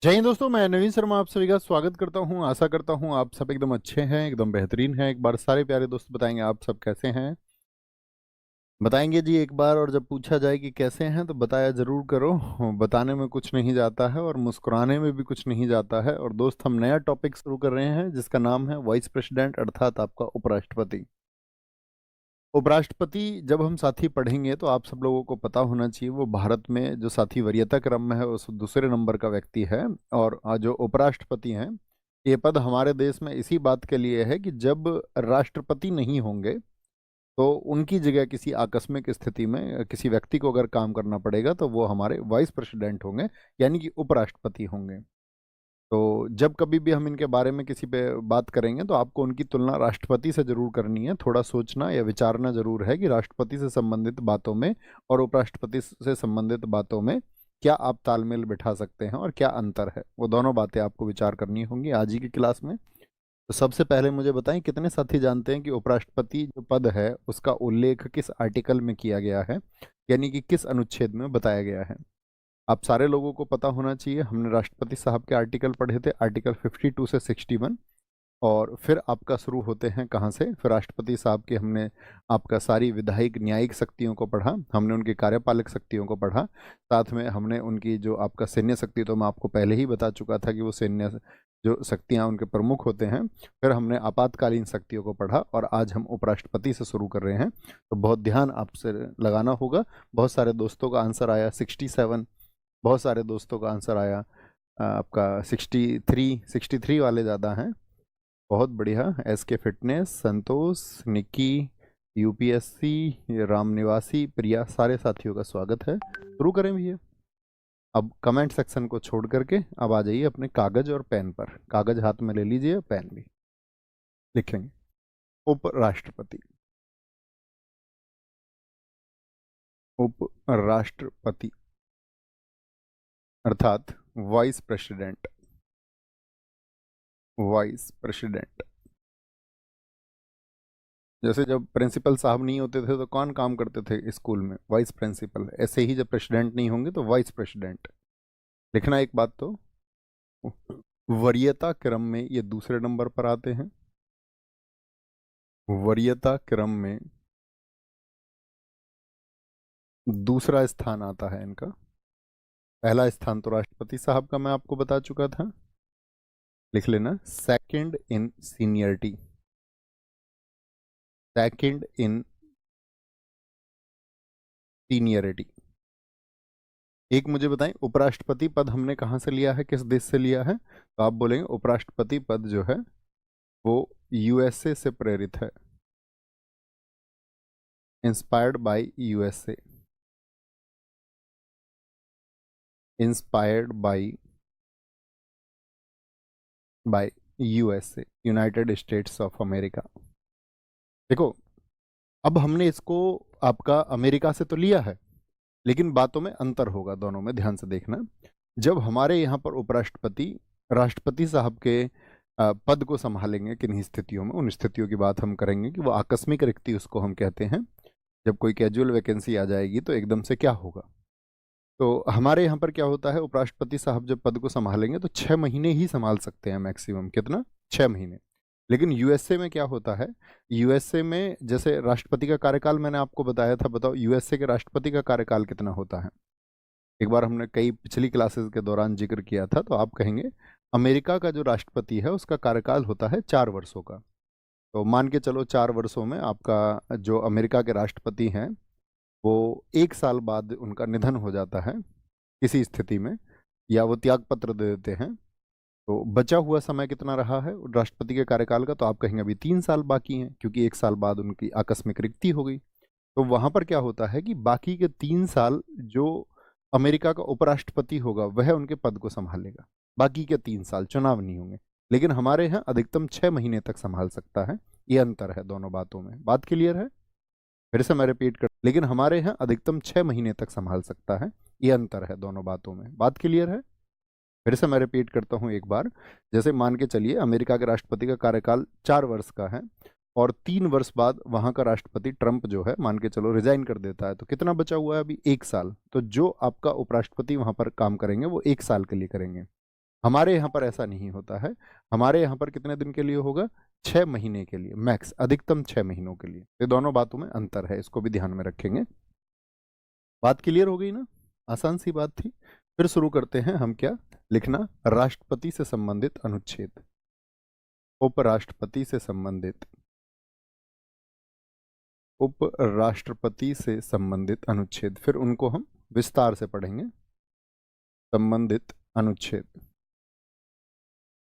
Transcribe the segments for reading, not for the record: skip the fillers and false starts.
जय हिंद दोस्तों, मैं नवीन शर्मा आप सभी का स्वागत करता हूं। आशा करता हूं आप सब एकदम अच्छे हैं, एकदम बेहतरीन हैं। एक बार सारे प्यारे दोस्त बताएंगे आप सब कैसे हैं। बताएंगे जी एक बार। और जब पूछा जाए कि कैसे हैं तो बताया जरूर करो। बताने में कुछ नहीं जाता है और मुस्कुराने में भी कुछ नहीं जाता है। और दोस्त, हम नया टॉपिक शुरू कर रहे हैं जिसका नाम है वाइस प्रेसिडेंट, अर्थात आपका उपराष्ट्रपति। उपराष्ट्रपति जब हम साथी पढ़ेंगे तो आप सब लोगों को पता होना चाहिए वो भारत में जो साथी वरीयता क्रम में है उस दूसरे नंबर का व्यक्ति है। और जो उपराष्ट्रपति हैं, ये पद हमारे देश में इसी बात के लिए है कि जब राष्ट्रपति नहीं होंगे तो उनकी जगह किसी आकस्मिक स्थिति में किसी व्यक्ति को अगर काम करना पड़ेगा तो वो हमारे वाइस प्रेसिडेंट होंगे, यानी कि उपराष्ट्रपति होंगे। तो जब कभी भी हम इनके बारे में किसी पे बात करेंगे तो आपको उनकी तुलना राष्ट्रपति से जरूर करनी है। थोड़ा सोचना या विचारना जरूर है कि राष्ट्रपति से संबंधित बातों में और उपराष्ट्रपति से संबंधित बातों में क्या आप तालमेल बिठा सकते हैं और क्या अंतर है। वो दोनों बातें आपको विचार करनी होंगी आज ही की क्लास में। तो सबसे पहले मुझे बताएं, कितने साथी जानते हैं कि उपराष्ट्रपति जो पद है उसका उल्लेख किस आर्टिकल में किया गया है, यानी कि किस अनुच्छेद में बताया गया है। आप सारे लोगों को पता होना चाहिए। हमने राष्ट्रपति साहब के आर्टिकल पढ़े थे, आर्टिकल 52 से 61। और फिर आपका शुरू होते हैं कहाँ से? फिर राष्ट्रपति साहब की हमने आपका सारी विधायिक न्यायिक शक्तियों को पढ़ा, हमने उनकी कार्यपालक शक्तियों को पढ़ा, साथ में हमने उनकी जो आपका सैन्य शक्ति, तो मैं आपको पहले ही बता चुका था कि वो सैन्य जो शक्तियाँ उनके प्रमुख होते हैं। फिर हमने आपातकालीन शक्तियों को पढ़ा और आज हम उपराष्ट्रपति से शुरू कर रहे हैं। तो बहुत ध्यान आपसे लगाना होगा। बहुत सारे दोस्तों का आंसर आया 67, बहुत सारे दोस्तों का आंसर आया आपका 63 वाले ज़्यादा हैं। बहुत बढ़िया। एस के फिटनेस, संतोष, निक्की, यूपीएससी, राम निवासी, प्रिया, सारे साथियों का स्वागत है। शुरू करें भैया। अब कमेंट सेक्शन को छोड़ करके अब आ जाइए अपने कागज और पेन पर। कागज हाथ में ले लीजिए, पेन भी। लिखेंगे उपराष्ट्रपति। उपराष्ट्रपति अर्थात वाइस प्रेसिडेंट। Vice president. जैसे जब प्रिंसिपल साहब नहीं होते थे तो कौन काम करते थे स्कूल में? Vice principal. ऐसे ही जब प्रेसिडेंट नहीं होंगे तो वाइस प्रेसिडेंट। लिखना एक बात तो, वरीयता क्रम में ये दूसरे नंबर पर आते हैं। वरीयता क्रम में दूसरा स्थान आता है इनका। पहला स्थान तो राष्ट्रपति साहब का मैं आपको बता चुका था। लिख लेना, second in seniority. Second in seniority. एक मुझे बताएं, उपराष्ट्रपति पद हमने कहाँ से लिया है, किस देश से लिया है? तो आप बोलेंगे उपराष्ट्रपति पद जो है वो यूएसए से प्रेरित है। Inspired by USA. Inspired by USA, United states of America. देखो, अब हमने इसको आपका अमेरिका से तो लिया है, लेकिन बातों में अंतर होगा दोनों में, ध्यान से देखना। जब हमारे यहाँ पर उपराष्ट्रपति राष्ट्रपति साहब के पद को संभालेंगे किन्हीं स्थितियों में, उन स्थितियों की बात हम करेंगे कि वो आकस्मिक रिक्ति उसको हम कहते हैं। जब कोई कैजुअल वैकेंसी आ जाएगी तो एकदम से क्या होगा। तो हमारे यहाँ पर क्या होता है, उपराष्ट्रपति साहब जब पद को संभालेंगे तो 6 महीने ही संभाल सकते हैं मैक्सिमम। कितना? 6 महीने। लेकिन यूएसए में क्या होता है, यूएसए में जैसे राष्ट्रपति का कार्यकाल मैंने आपको बताया था, बताओ यूएसए के राष्ट्रपति का कार्यकाल कितना होता है? एक बार हमने कई पिछली क्लासेस के दौरान जिक्र किया था। तो आप कहेंगे अमेरिका का जो राष्ट्रपति है उसका कार्यकाल होता है 4 वर्षों का। तो मान के चलो 4 वर्षों में आपका जो अमेरिका के राष्ट्रपति हैं वो 1 साल बाद उनका निधन हो जाता है किसी स्थिति में, या वो त्याग पत्र दे देते हैं। तो बचा हुआ समय कितना रहा है राष्ट्रपति के कार्यकाल का? तो आप कहेंगे अभी 3 साल बाकी हैं, क्योंकि 1 साल बाद उनकी आकस्मिक रिक्ति हो गई। तो वहां पर क्या होता है कि बाकी के 3 साल जो अमेरिका का उपराष्ट्रपति होगा वह उनके पद को संभालेगा। बाकी के 3 साल चुनाव नहीं होंगे। लेकिन हमारे यहाँ अधिकतम 6 महीने तक संभाल सकता है। ये अंतर है दोनों बातों में। बात क्लियर है? फिर से मैं रिपीट कर, लेकिन हमारे यहाँ अधिकतम 6 महीने तक संभाल सकता है। ये अंतर है दोनों बातों में। बात क्लियर है? फिर से मैं रिपीट करता हूँ एक बार। जैसे मान के चलिए अमेरिका के राष्ट्रपति का कार्यकाल 4 वर्ष का है और 3 वर्ष बाद वहां का राष्ट्रपति ट्रंप जो है मान के चलो रिजाइन कर देता है, तो कितना बचा हुआ है अभी? 1 साल। तो जो आपका उपराष्ट्रपति वहां पर काम करेंगे वो 1 साल के लिए करेंगे। हमारे यहाँ पर ऐसा नहीं होता है। हमारे यहाँ पर कितने दिन के लिए होगा? 6 महीने के लिए, मैक्स अधिकतम 6 महीनों के लिए। ये दोनों बातों में अंतर है, इसको भी ध्यान में रखेंगे। बात क्लियर हो गई ना? आसान सी बात थी। फिर शुरू करते हैं हम, क्या लिखना? राष्ट्रपति से संबंधित अनुच्छेद, उपराष्ट्रपति से संबंधित, उपराष्ट्रपति से संबंधित अनुच्छेद, फिर उनको हम विस्तार से पढ़ेंगे। संबंधित अनुच्छेद,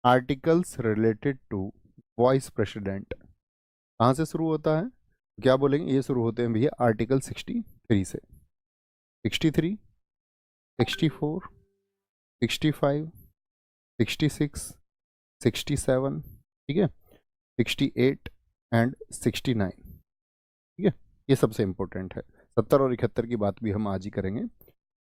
articles related to vice president. कहाँ से शुरू होता है? क्या बोलेंगे? ये शुरू होते हैं भैया आर्टिकल 63 से। 63, 64, 65, 66, 67, ठीक है, 68 एंड 69, ठीक है। ये सबसे इंपॉर्टेंट है। 70 और 71 की बात भी हम आज ही करेंगे।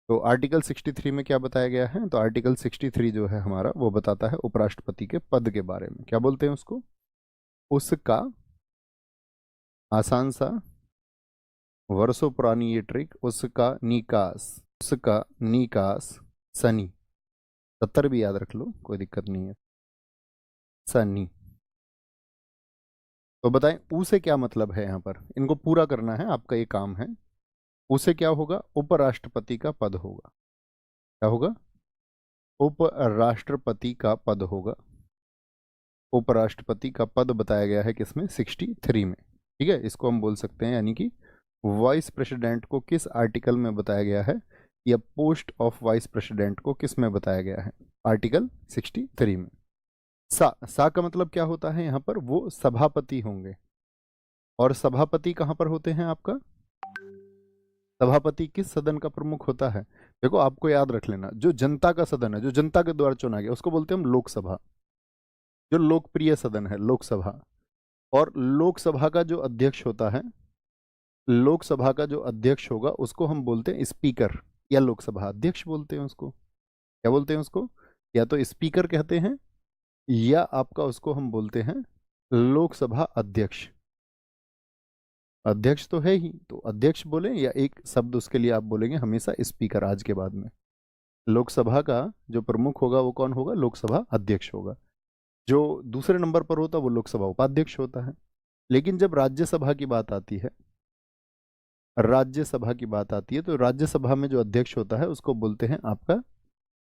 तो आर्टिकल 63 में क्या बताया गया है? तो आर्टिकल 63 जो है हमारा, वो बताता है उपराष्ट्रपति के पद के बारे में। क्या बोलते हैं उसको? उसका, आसान सा, वर्षों पुरानी ये ट्रिक, उसका निकास, उसका निकास सनी। 70 भी याद रख लो, कोई दिक्कत नहीं है। सनी। तो बताएं ऊ से क्या मतलब है? यहाँ पर इनको पूरा करना है, आपका ये काम है। उसे क्या होगा? उपराष्ट्रपति का पद होगा। क्या होगा? उपराष्ट्रपति का पद होगा। उपराष्ट्रपति का पद बताया गया है किसमें? 63 में, ठीक है। इसको हम बोल सकते हैं, यानी कि वाइस प्रेसिडेंट को किस आर्टिकल में बताया गया है, या पोस्ट ऑफ वाइस प्रेसिडेंट को किस में बताया गया है? आर्टिकल 63 में। सा का मतलब क्या होता है? यहाँ पर वो सभापति होंगे। और सभापति कहाँ पर होते हैं आपका? सभापति किस सदन का प्रमुख होता है? देखो आपको याद रख लेना, जो जनता का सदन है, जो जनता के द्वारा चुना गया, उसको बोलते हैं हम लोकसभा। जो लोकप्रिय सदन है, लोकसभा। और लोकसभा का जो अध्यक्ष होता है, लोकसभा का जो अध्यक्ष होगा उसको हम बोलते हैं स्पीकर, या लोकसभा अध्यक्ष बोलते हैं उसको। क्या बोलते हैं उसको? या तो स्पीकर कहते हैं, या आपका उसको हम बोलते हैं लोकसभा अध्यक्ष। अध्यक्ष तो है ही, तो अध्यक्ष बोले, या एक शब्द उसके लिए आप बोलेंगे हमेशा स्पीकर आज के बाद में। लोकसभा का जो प्रमुख होगा वो कौन होगा? लोकसभा अध्यक्ष होगा। जो दूसरे नंबर पर होता है वो लोकसभा उपाध्यक्ष होता है। लेकिन जब राज्यसभा की बात आती है, राज्यसभा की बात आती है, तो राज्यसभा में जो अध्यक्ष होता है उसको बोलते हैं आपका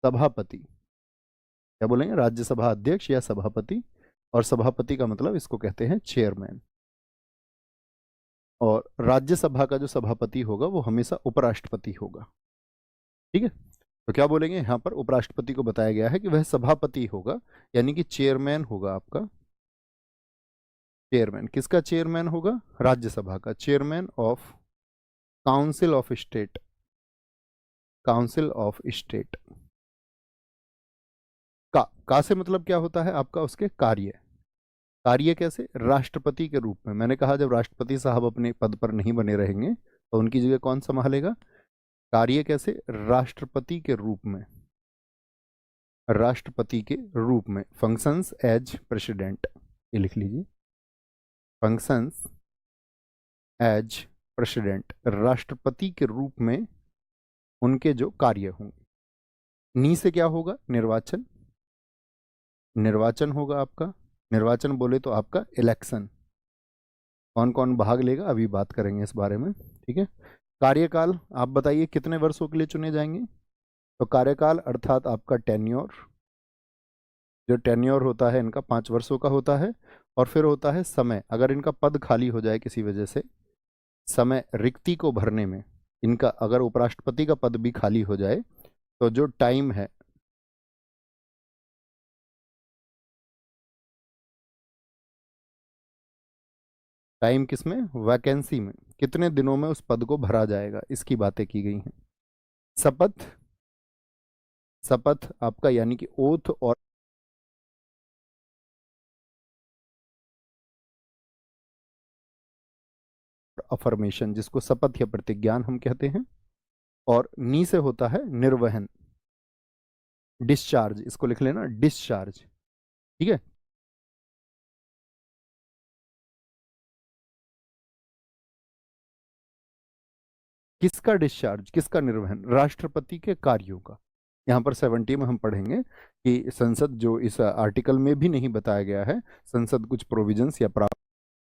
सभापति। क्या बोलेंगे? राज्यसभा अध्यक्ष या सभापति। और सभापति का मतलब इसको कहते हैं चेयरमैन। और राज्यसभा का जो सभापति होगा वो हमेशा उपराष्ट्रपति होगा, ठीक है। तो क्या बोलेंगे? यहाँ पर उपराष्ट्रपति को बताया गया है कि वह सभापति होगा, यानी कि चेयरमैन होगा आपका। चेयरमैन किसका चेयरमैन होगा? राज्यसभा का chairman of council of state, council of state. का से मतलब क्या होता है आपका? उसके कार्य। कार्य कैसे? राष्ट्रपति के रूप में। मैंने कहा जब राष्ट्रपति साहब अपने पद पर नहीं बने रहेंगे तो उनकी जगह कौन संभालेगा? कार्य कैसे? राष्ट्रपति के रूप में। राष्ट्रपति के रूप में, फंक्शंस एज प्रेसिडेंट, ये लिख लीजिए, फंक्शंस एज प्रेसिडेंट, राष्ट्रपति के रूप में उनके जो कार्य होंगे। नी से क्या होगा? निर्वाचन। निर्वाचन होगा आपका। निर्वाचन बोले तो आपका इलेक्शन। कौन कौन भाग लेगा अभी बात करेंगे इस बारे में, ठीक है। कार्यकाल आप बताइए कितने वर्षों के लिए चुने जाएंगे? तो कार्यकाल अर्थात आपका टेन्योर, जो टेन्योर होता है इनका 5 वर्षों का होता है। और फिर होता है समय, अगर इनका पद खाली हो जाए किसी वजह से, समय रिक्ति को भरने में, इनका अगर उपराष्ट्रपति का पद भी खाली हो जाए तो जो टाइम है, टाइम किसमें? वैकेंसी में, कितने दिनों में उस पद को भरा जाएगा, इसकी बातें की गई हैं। शपथ, शपथ आपका यानी कि ओथ और अफर्मेशन, जिसको शपथ या प्रतिज्ञान हम कहते हैं। और नी से होता है निर्वहन, डिस्चार्ज, इसको लिख लेना, डिस्चार्ज, ठीक है। किसका डिस्चार्ज, किसका निर्वहन? राष्ट्रपति के कार्यों का। यहाँ पर 70 में हम पढ़ेंगे कि संसद, जो इस आर्टिकल में भी नहीं बताया गया है, संसद कुछ प्रोविजंस या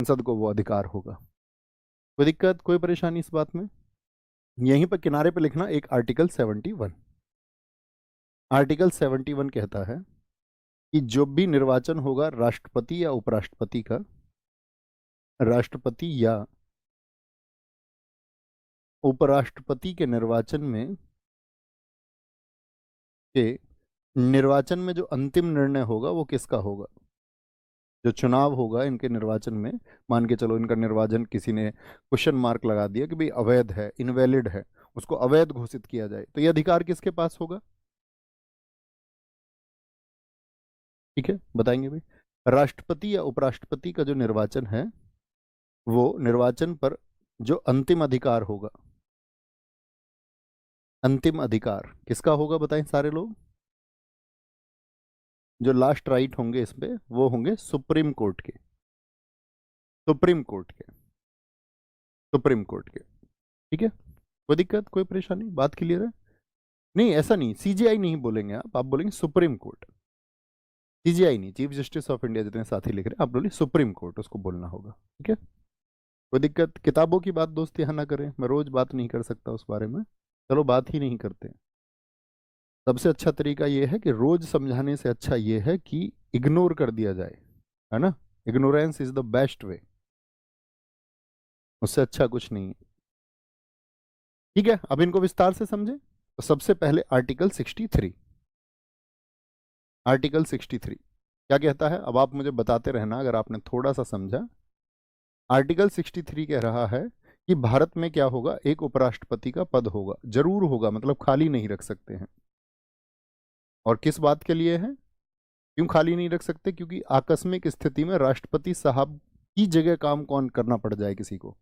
संसद को वो अधिकार होगा। कोई दिक्कत, कोई परेशानी इस बात में? यहीं पर किनारे पे लिखना एक आर्टिकल 71। आर्टिकल 71 कहता है कि जो भी निर्वाचन होगा राष्ट्रपति या उपराष्ट्रपति का, राष्ट्रपति या उपराष्ट्रपति के निर्वाचन में जो अंतिम निर्णय होगा वो किसका होगा? जो चुनाव होगा इनके निर्वाचन में, मान के चलो इनका निर्वाचन किसी ने क्वेश्चन मार्क लगा दिया कि भाई अवैध है, इनवैलिड है, उसको अवैध घोषित किया जाए, तो ये अधिकार किसके पास होगा? ठीक है, बताएंगे भाई। राष्ट्रपति या उपराष्ट्रपति का जो निर्वाचन है, वो निर्वाचन पर जो अंतिम अधिकार होगा, अंतिम अधिकार किसका होगा बताएं सारे लोग? जो लास्ट राइट होंगे इस पे वो होंगे सुप्रीम कोर्ट के, सुप्रीम कोर्ट के, सुप्रीम कोर्ट के। ठीक है, कोई दिक्कत, कोई परेशानी, बात क्लियर है? नहीं, ऐसा नहीं, सीजीआई नहीं बोलेंगे आप बोलेंगे सुप्रीम कोर्ट। सीजीआई नहीं, चीफ जस्टिस ऑफ इंडिया जितने साथी लिख रहे हैं, आप बोलिए सुप्रीम कोर्ट, उसको बोलना होगा। ठीक है, कोई दिक्कत? किताबों की बात दोस्त यहाँ ना करें, मैं रोज बात नहीं कर सकता उस बारे में, चलो बात ही नहीं करते। सबसे अच्छा तरीका ये है कि रोज समझाने से अच्छा ये है कि इग्नोर कर दिया जाए, है ना? Ignorance is the best way, उससे अच्छा कुछ नहीं है। ठीक है, अब इनको विस्तार से समझे। तो सबसे पहले आर्टिकल 63, आर्टिकल 63 क्या कहता है? अब आप मुझे बताते रहना अगर आपने थोड़ा सा समझा। आर्टिकल 63 कह रहा है कि भारत में क्या होगा, एक उपराष्ट्रपति का पद होगा, जरूर होगा, मतलब खाली नहीं रख सकते हैं। और किस बात के लिए है, क्यों खाली नहीं रख सकते? क्योंकि आकस्मिक स्थिति में राष्ट्रपति साहब की जगह काम कौन करना पड़ जाए किसी को।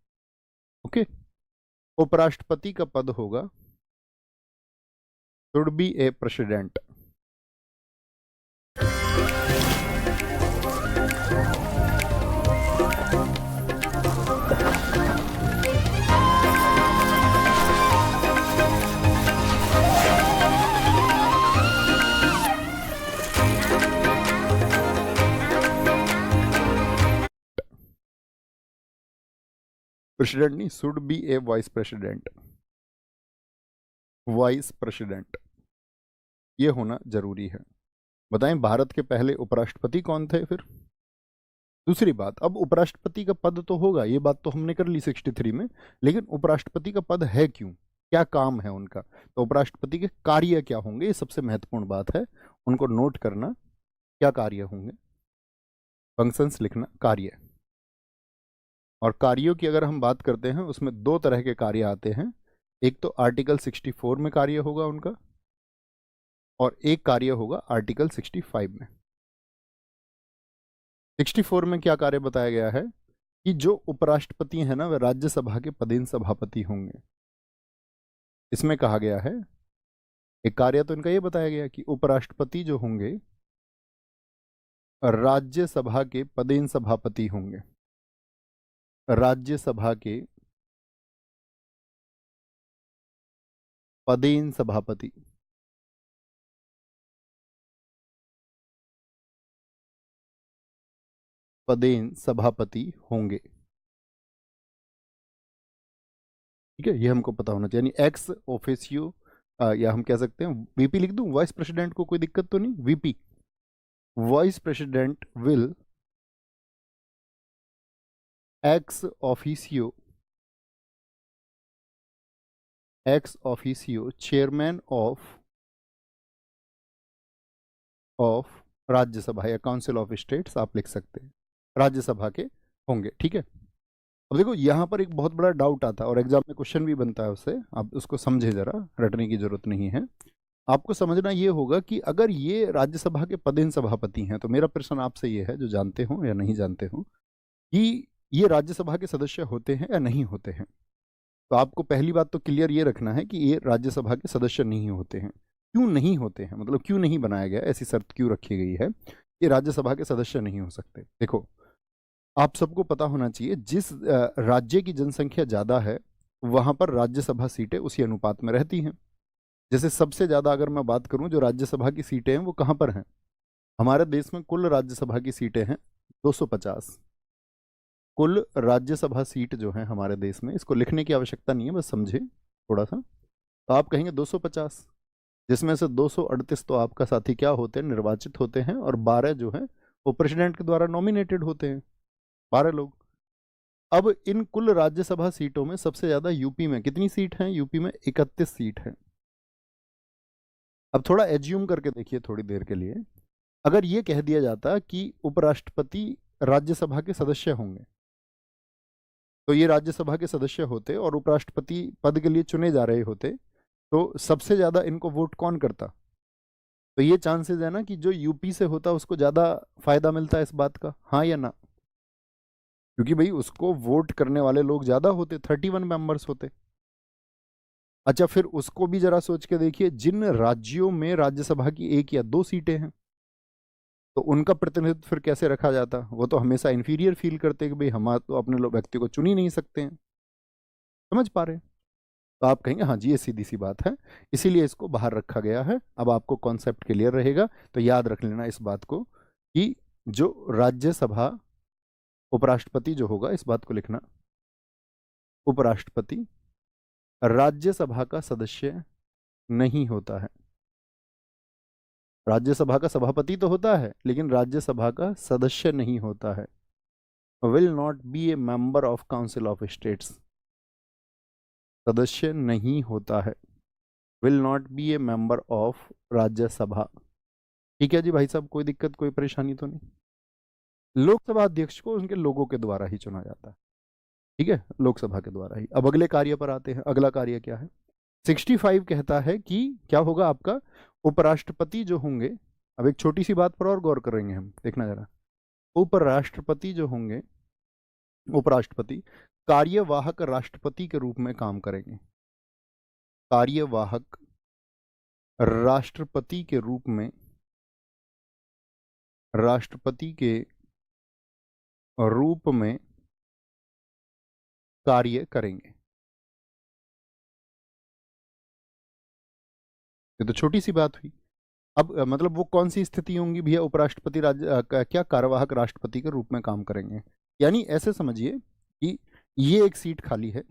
ओके, उपराष्ट्रपति का पद होगा, should be a president. President नहीं, should be a vice president, vice president ये होना जरूरी है। बताएं भारत के पहले उपराष्ट्रपति कौन थे फिर? दूसरी बात, अब उपराष्ट्रपति का पद तो होगा, ये बात तो हमने कर ली 63 में, लेकिन उपराष्ट्रपति का पद है क्यों, क्या काम है उनका? तो उपराष्ट्रपति के कार्य क्या होंगे, ये सबसे महत्वपूर्ण बात है, उनको नोट करना, क्या कार्य होंगे, फंक्शंस लिखना, कार्य। और कार्यों की अगर हम बात करते हैं उसमें दो तरह के कार्य आते हैं, एक तो आर्टिकल 64 में कार्य होगा उनका, और एक कार्य होगा आर्टिकल 65 में। 64 में क्या कार्य बताया गया है कि जो उपराष्ट्रपति है ना, वह राज्यसभा के पदेन सभापति होंगे। इसमें कहा गया है, एक कार्य तो इनका ये बताया गया कि उपराष्ट्रपति जो होंगे राज्यसभा के पदेन सभापति होंगे, राज्यसभा के पदेन सभापति। पदेन सभापति होंगे। ठीक है, ये हमको पता होना चाहिए, यानी एक्स ऑफिसियो, या हम कह सकते हैं वीपी लिख दूं, वाइस प्रेसिडेंट को कोई दिक्कत तो नहीं, VP, vice president will ex officio, ex officio chairman of Rajya Sabha या काउंसिल ऑफ स्टेट्स आप लिख सकते हैं, राज्यसभा के होंगे। ठीक है, अब देखो यहाँ पर एक बहुत बड़ा डाउट आता है और एग्जाम में क्वेश्चन भी बनता है उससे, आप उसको समझे, जरा रटने की जरूरत नहीं है। आपको समझना ये होगा कि अगर ये राज्यसभा के पदेन सभापति हैं, तो मेरा प्रश्न आपसे ये है, जो जानते हो या नहीं जानते हो, कि ये राज्यसभा के सदस्य होते हैं या नहीं होते हैं। तो आपको पहली बात तो क्लियर ये रखना है कि ये राज्यसभा के सदस्य नहीं होते हैं। क्यों नहीं होते हैं, मतलब क्यों नहीं बनाया गया, ऐसी शर्त क्यों रखी गई है, ये राज्यसभा के सदस्य नहीं हो सकते? देखो, आप सबको पता होना चाहिए, जिस राज्य की जनसंख्या ज़्यादा है वहाँ पर राज्यसभा सीटें उसी अनुपात में रहती हैं। जैसे सबसे ज्यादा अगर मैं बात करूं जो राज्यसभा की सीटें हैं वो कहाँ पर हैं, हमारे देश में कुल राज्यसभा की सीटें हैं 250। कुल राज्यसभा सीट जो है हमारे देश में, इसको लिखने की आवश्यकता नहीं है, बस समझे थोड़ा सा। तो आप कहेंगे 250, जिसमें से 238 तो आपका साथी क्या होते हैं, निर्वाचित होते हैं, और 12 जो है वो प्रेसिडेंट के द्वारा नॉमिनेटेड होते हैं, 12 लोग। अब इन कुल राज्यसभा सीटों में सबसे ज्यादा यूपी में कितनी सीट हैं, यूपी में 31 सीट है। अब थोड़ा एज्यूम करके देखिए थोड़ी देर के लिए, अगर ये कह दिया जाता कि उपराष्ट्रपति राज्यसभा के सदस्य होंगे, तो ये राज्यसभा के सदस्य होते और उपराष्ट्रपति पद के लिए चुने जा रहे होते, तो सबसे ज्यादा इनको वोट कौन करता। तो ये चांसेस है ना कि जो यूपी से होता उसको ज्यादा फायदा मिलता है इस बात का, हाँ या ना, क्योंकि भाई उसको वोट करने वाले लोग ज्यादा होते, 31 मेंबर्स होते। अच्छा, फिर उसको भी जरा सोच के देखिए, जिन राज्यों में राज्यसभा की 1 या 2 सीटें हैं, तो उनका प्रतिनिधित्व फिर कैसे रखा जाता, वो तो हमेशा इंफीरियर फील करते कि भाई हम तो अपने व्यक्ति को चुन ही नहीं सकते हैं। समझ पा रहे हैं? तो आप कहेंगे हाँ जी ये सीधी सी बात है, इसीलिए इसको बाहर रखा गया है। अब आपको कॉन्सेप्ट क्लियर रहेगा, तो याद रख लेना इस बात को कि जो राज्यसभा उपराष्ट्रपति जो होगा, इस बात को लिखना, उपराष्ट्रपति राज्यसभा का सदस्य नहीं होता है। राज्यसभा का सभापति तो होता है, लेकिन राज्यसभा का सदस्य नहीं होता है। Will not be A member of council of states, सदस्य नहीं होता है, will not be A member of Rajya Sabha. ठीक है जी भाई साहब, कोई दिक्कत कोई परेशानी तो नहीं। लोकसभा अध्यक्ष को उनके लोगों के द्वारा ही चुना जाता है, ठीक है, लोकसभा के द्वारा ही। अब अगले कार्य पर आते हैं, अगला कार्य क्या है। 65 कहता है कि क्या होगा आपका, उपराष्ट्रपति जो होंगे, अब एक छोटी सी बात पर और गौर करेंगे हम, देखना जरा। उपराष्ट्रपति जो होंगे, उपराष्ट्रपति कार्यवाहक राष्ट्रपति के रूप में काम करेंगे, कार्यवाहक राष्ट्रपति के रूप में, राष्ट्रपति के रूप में कार्य करेंगे। ये तो छोटी सी बात हुई। अब मतलब वो कौन सी स्थिति होंगी भैया, उपराष्ट्रपति क्या कार्यवाहक राष्ट्रपति के रूप में काम करेंगे, यानी ऐसे समझिए कि ये एक सीट खाली है।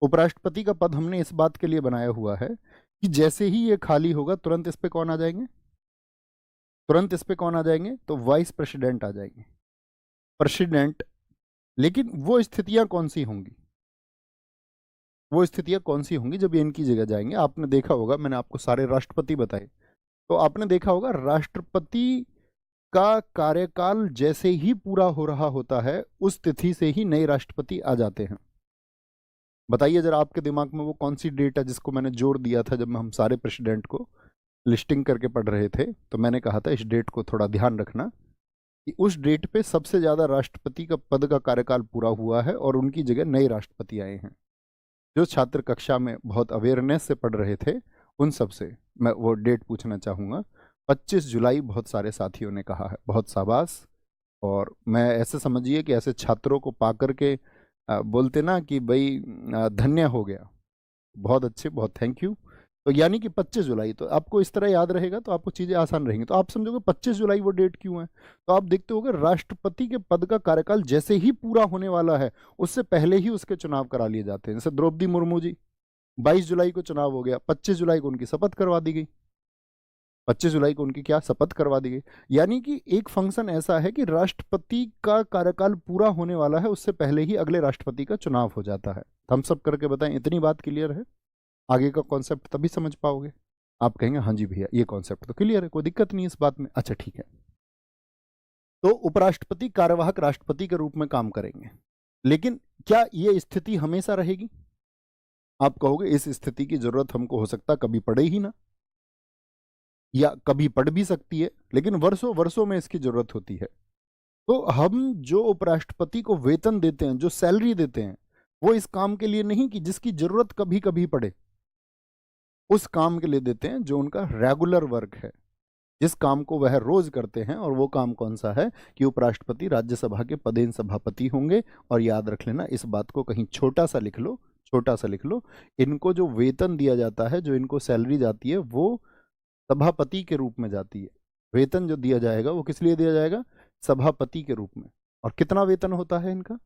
उपराष्ट्रपति का पद हमने इस बात के लिए बनाया हुआ है कि जैसे ही ये खाली होगा तुरंत इस पे कौन आ जाएंगे, तुरंत इस पे कौन आ जाएंगे, तो वाइस प्रेसिडेंट आ जाएंगे, प्रेसिडेंट। लेकिन वो स्थितियां कौन सी होंगी, वो स्थितियां कौन सी होंगी जब ये इनकी जगह जाएंगे। आपने देखा होगा, मैंने आपको सारे राष्ट्रपति बताए, तो आपने देखा होगा राष्ट्रपति का कार्यकाल जैसे ही पूरा हो रहा होता है, उस तिथि से ही नए राष्ट्रपति आ जाते हैं। बताइए जरा आपके दिमाग में वो कौन सी डेट है जिसको मैंने जोड़ दिया था जब हम सारे प्रेसिडेंट को लिस्टिंग करके पढ़ रहे थे, तो मैंने कहा था इस डेट को थोड़ा ध्यान रखना कि उस डेट पे सबसे ज्यादा राष्ट्रपति का पद का कार्यकाल पूरा हुआ है और उनकी जगह नए राष्ट्रपति आए हैं। जो छात्र कक्षा में बहुत अवेयरनेस से पढ़ रहे थे उन सब से मैं वो डेट पूछना चाहूँगा। 25 जुलाई बहुत सारे साथियों ने कहा है, बहुत शाबाश। और मैं ऐसे समझिए कि ऐसे छात्रों को पा करके बोलते ना कि भाई धन्य हो गया, बहुत अच्छे, बहुत थैंक यू। तो यानी कि 25 जुलाई, तो आपको इस तरह याद रहेगा तो आपको चीज़ें आसान रहेंगी। तो आप समझोगे 25 जुलाई वो डेट क्यों है, तो आप देखते होगे राष्ट्रपति के पद का कार्यकाल जैसे ही पूरा होने वाला है उससे पहले ही उसके चुनाव करा लिए जाते हैं। जैसे द्रौपदी मुर्मू जी, 22 जुलाई को चुनाव हो गया, 25 जुलाई को उनकी शपथ करवा दी गई, 25 जुलाई को उनकी क्या शपथ करवा दी गई। यानी कि एक फंक्शन ऐसा है कि राष्ट्रपति का कार्यकाल पूरा होने वाला है उससे पहले ही अगले राष्ट्रपति का चुनाव हो जाता है। हम सब करके बताएं, इतनी बात क्लियर है? आगे का कॉन्सेप्ट तभी समझ पाओगे। आप कहेंगे हाँ जी भैया ये कॉन्सेप्ट तो क्लियर है, कोई दिक्कत नहीं इस बात में। अच्छा ठीक है, तो उपराष्ट्रपति कार्यवाहक राष्ट्रपति के रूप में काम करेंगे, लेकिन क्या ये स्थिति हमेशा रहेगी? आप कहोगे इस स्थिति की जरूरत हमको हो सकता कभी पड़े ही ना, या कभी पड़ भी सकती है, लेकिन वर्षों वर्षों में इसकी जरूरत होती है। तो हम जो उपराष्ट्रपति को वेतन देते हैं, जो सैलरी देते हैं, वो इस काम के लिए नहीं कि जिसकी जरूरत कभी कभी पड़े, उस काम के लिए देते हैं जो उनका रेगुलर वर्क है, जिस काम को वह रोज करते हैं। और वो काम कौन सा है कि उपराष्ट्रपति राज्यसभा के पदेन सभापति होंगे। और याद रख लेना इस बात को, कहीं छोटा सा लिख लो, छोटा सा लिख लो, इनको जो वेतन दिया जाता है, जो इनको सैलरी जाती है, वो सभापति के रूप में जाती है। वेतन जो दिया जाएगा वो किस लिए दिया जाएगा? सभापति के रूप में। और कितना वेतन होता है इनका?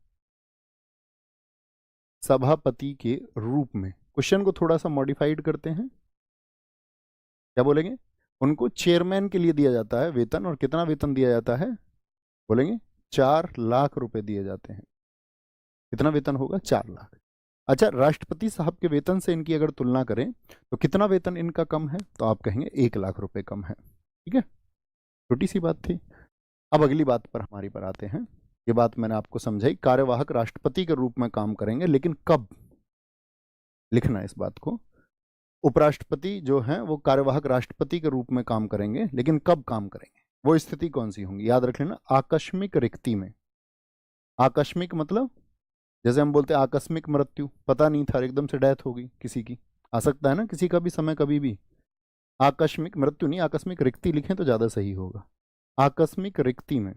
सभापति के रूप में। क्वेश्चन को थोड़ा सा मॉडिफाइड करते हैं, क्या बोलेंगे? उनको चेयरमैन के लिए दिया जाता है वेतन, और कितना वेतन दिया जाता है? बोलेंगे 4 लाख रुपए दिए जाते हैं। कितना वेतन होगा? 4 लाख। अच्छा, राष्ट्रपति साहब के वेतन से इनकी अगर तुलना करें तो कितना वेतन इनका कम है? तो आप कहेंगे 1 लाख रुपए कम है। ठीक है, छोटी सी बात थी। अब अगली बात पर हमारी पर आते हैं। ये बात मैंने आपको समझाई, कार्यवाहक राष्ट्रपति के रूप में काम करेंगे, लेकिन कब? लिखना है इस बात को। उपराष्ट्रपति जो हैं वो कार्यवाहक राष्ट्रपति के रूप में काम करेंगे, लेकिन कब काम करेंगे? वो स्थिति कौन सी होंगी? याद रख लेना, आकस्मिक रिक्ति में। आकस्मिक मतलब जैसे हम बोलते हैं आकस्मिक मृत्यु, पता नहीं था, एकदम से डेथ हो गई किसी की, आ सकता है ना किसी का भी समय कभी भी। आकस्मिक मृत्यु नहीं, आकस्मिक रिक्ति लिखें तो ज्यादा सही होगा। आकस्मिक रिक्ति में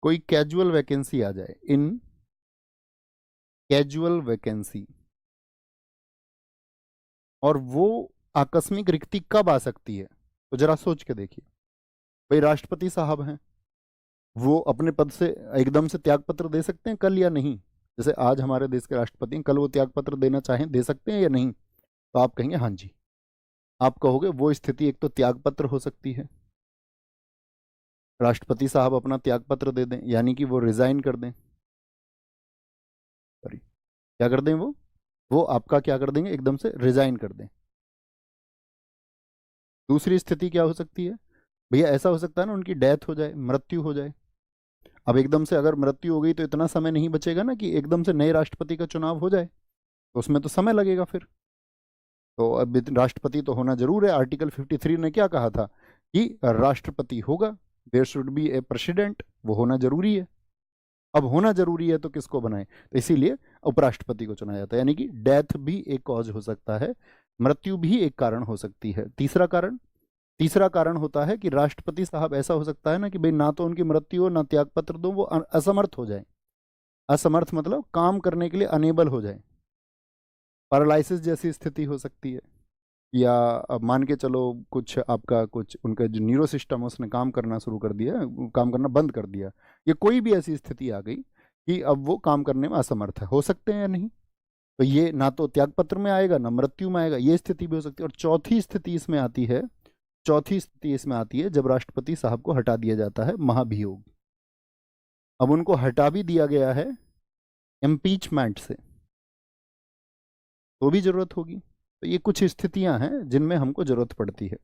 कोई कैजुअल वैकेंसी आ जाए, इन कैजुअल वैकेंसी, और वो आकस्मिक रिक्ति कब आ सकती है? तो जरा सोच के देखिए। भाई राष्ट्रपति साहब हैं, वो अपने पद से एकदम से त्याग पत्र दे सकते हैं कल या नहीं? जैसे आज हमारे देश के राष्ट्रपति हैं, कल वो त्याग पत्र देना चाहें दे सकते हैं या नहीं? तो आप कहेंगे हाँ जी। आप कहोगे वो स्थिति एक तो त्याग पत्र हो सकती है, राष्ट्रपति साहब अपना त्याग पत्र दे दें, यानी कि वो रिजाइन कर दें, सॉरी क्या कर दें, वो आपका क्या कर देंगे, एकदम से रिजाइन कर दें। दूसरी स्थिति क्या हो सकती है? भैया ऐसा हो सकता है ना, उनकी डेथ हो जाए, मृत्यु हो जाए। अब एकदम से अगर मृत्यु हो गई तो इतना समय नहीं बचेगा ना कि एकदम से नए राष्ट्रपति का चुनाव हो जाए, तो उसमें तो समय लगेगा फिर। तो अब राष्ट्रपति तो होना जरूर है। आर्टिकल 53 ने क्या कहा था कि राष्ट्रपति होगा, there should be a president, वो होना जरूरी है। अब होना जरूरी है तो किसको बनाए? तो इसीलिए उपराष्ट्रपति को चुना जाता है, यानी कि डेथ भी एक कॉज हो सकता है, मृत्यु भी एक कारण हो सकती है। तीसरा कारण होता है कि राष्ट्रपति साहब ऐसा हो सकता है ना कि भाई ना तो उनकी मृत्यु हो ना त्यागपत्र दो, वो असमर्थ हो जाए। असमर्थ मतलब काम करने के लिए अनेबल हो जाए, पैरालिसिस जैसी स्थिति हो सकती है। या अब मान के चलो कुछ आपका कुछ उनका जो न्यूरो सिस्टम उसने काम करना शुरू कर दिया, काम करना बंद कर दिया, ये कोई भी ऐसी स्थिति आ गई कि अब वो काम करने में असमर्थ है, हो सकते हैं या नहीं? तो ये ना तो त्यागपत्र में आएगा ना मृत्यु में आएगा, ये स्थिति भी हो सकती है। और चौथी स्थिति इसमें आती है जब राष्ट्रपति साहब को हटा दिया जाता है, महाभियोग। अब उनको हटा भी दिया गया है इम्पीचमेंट से, तो भी जरूरत होगी। तो ये कुछ स्थितियां हैं जिनमें हमको जरूरत पड़ती है।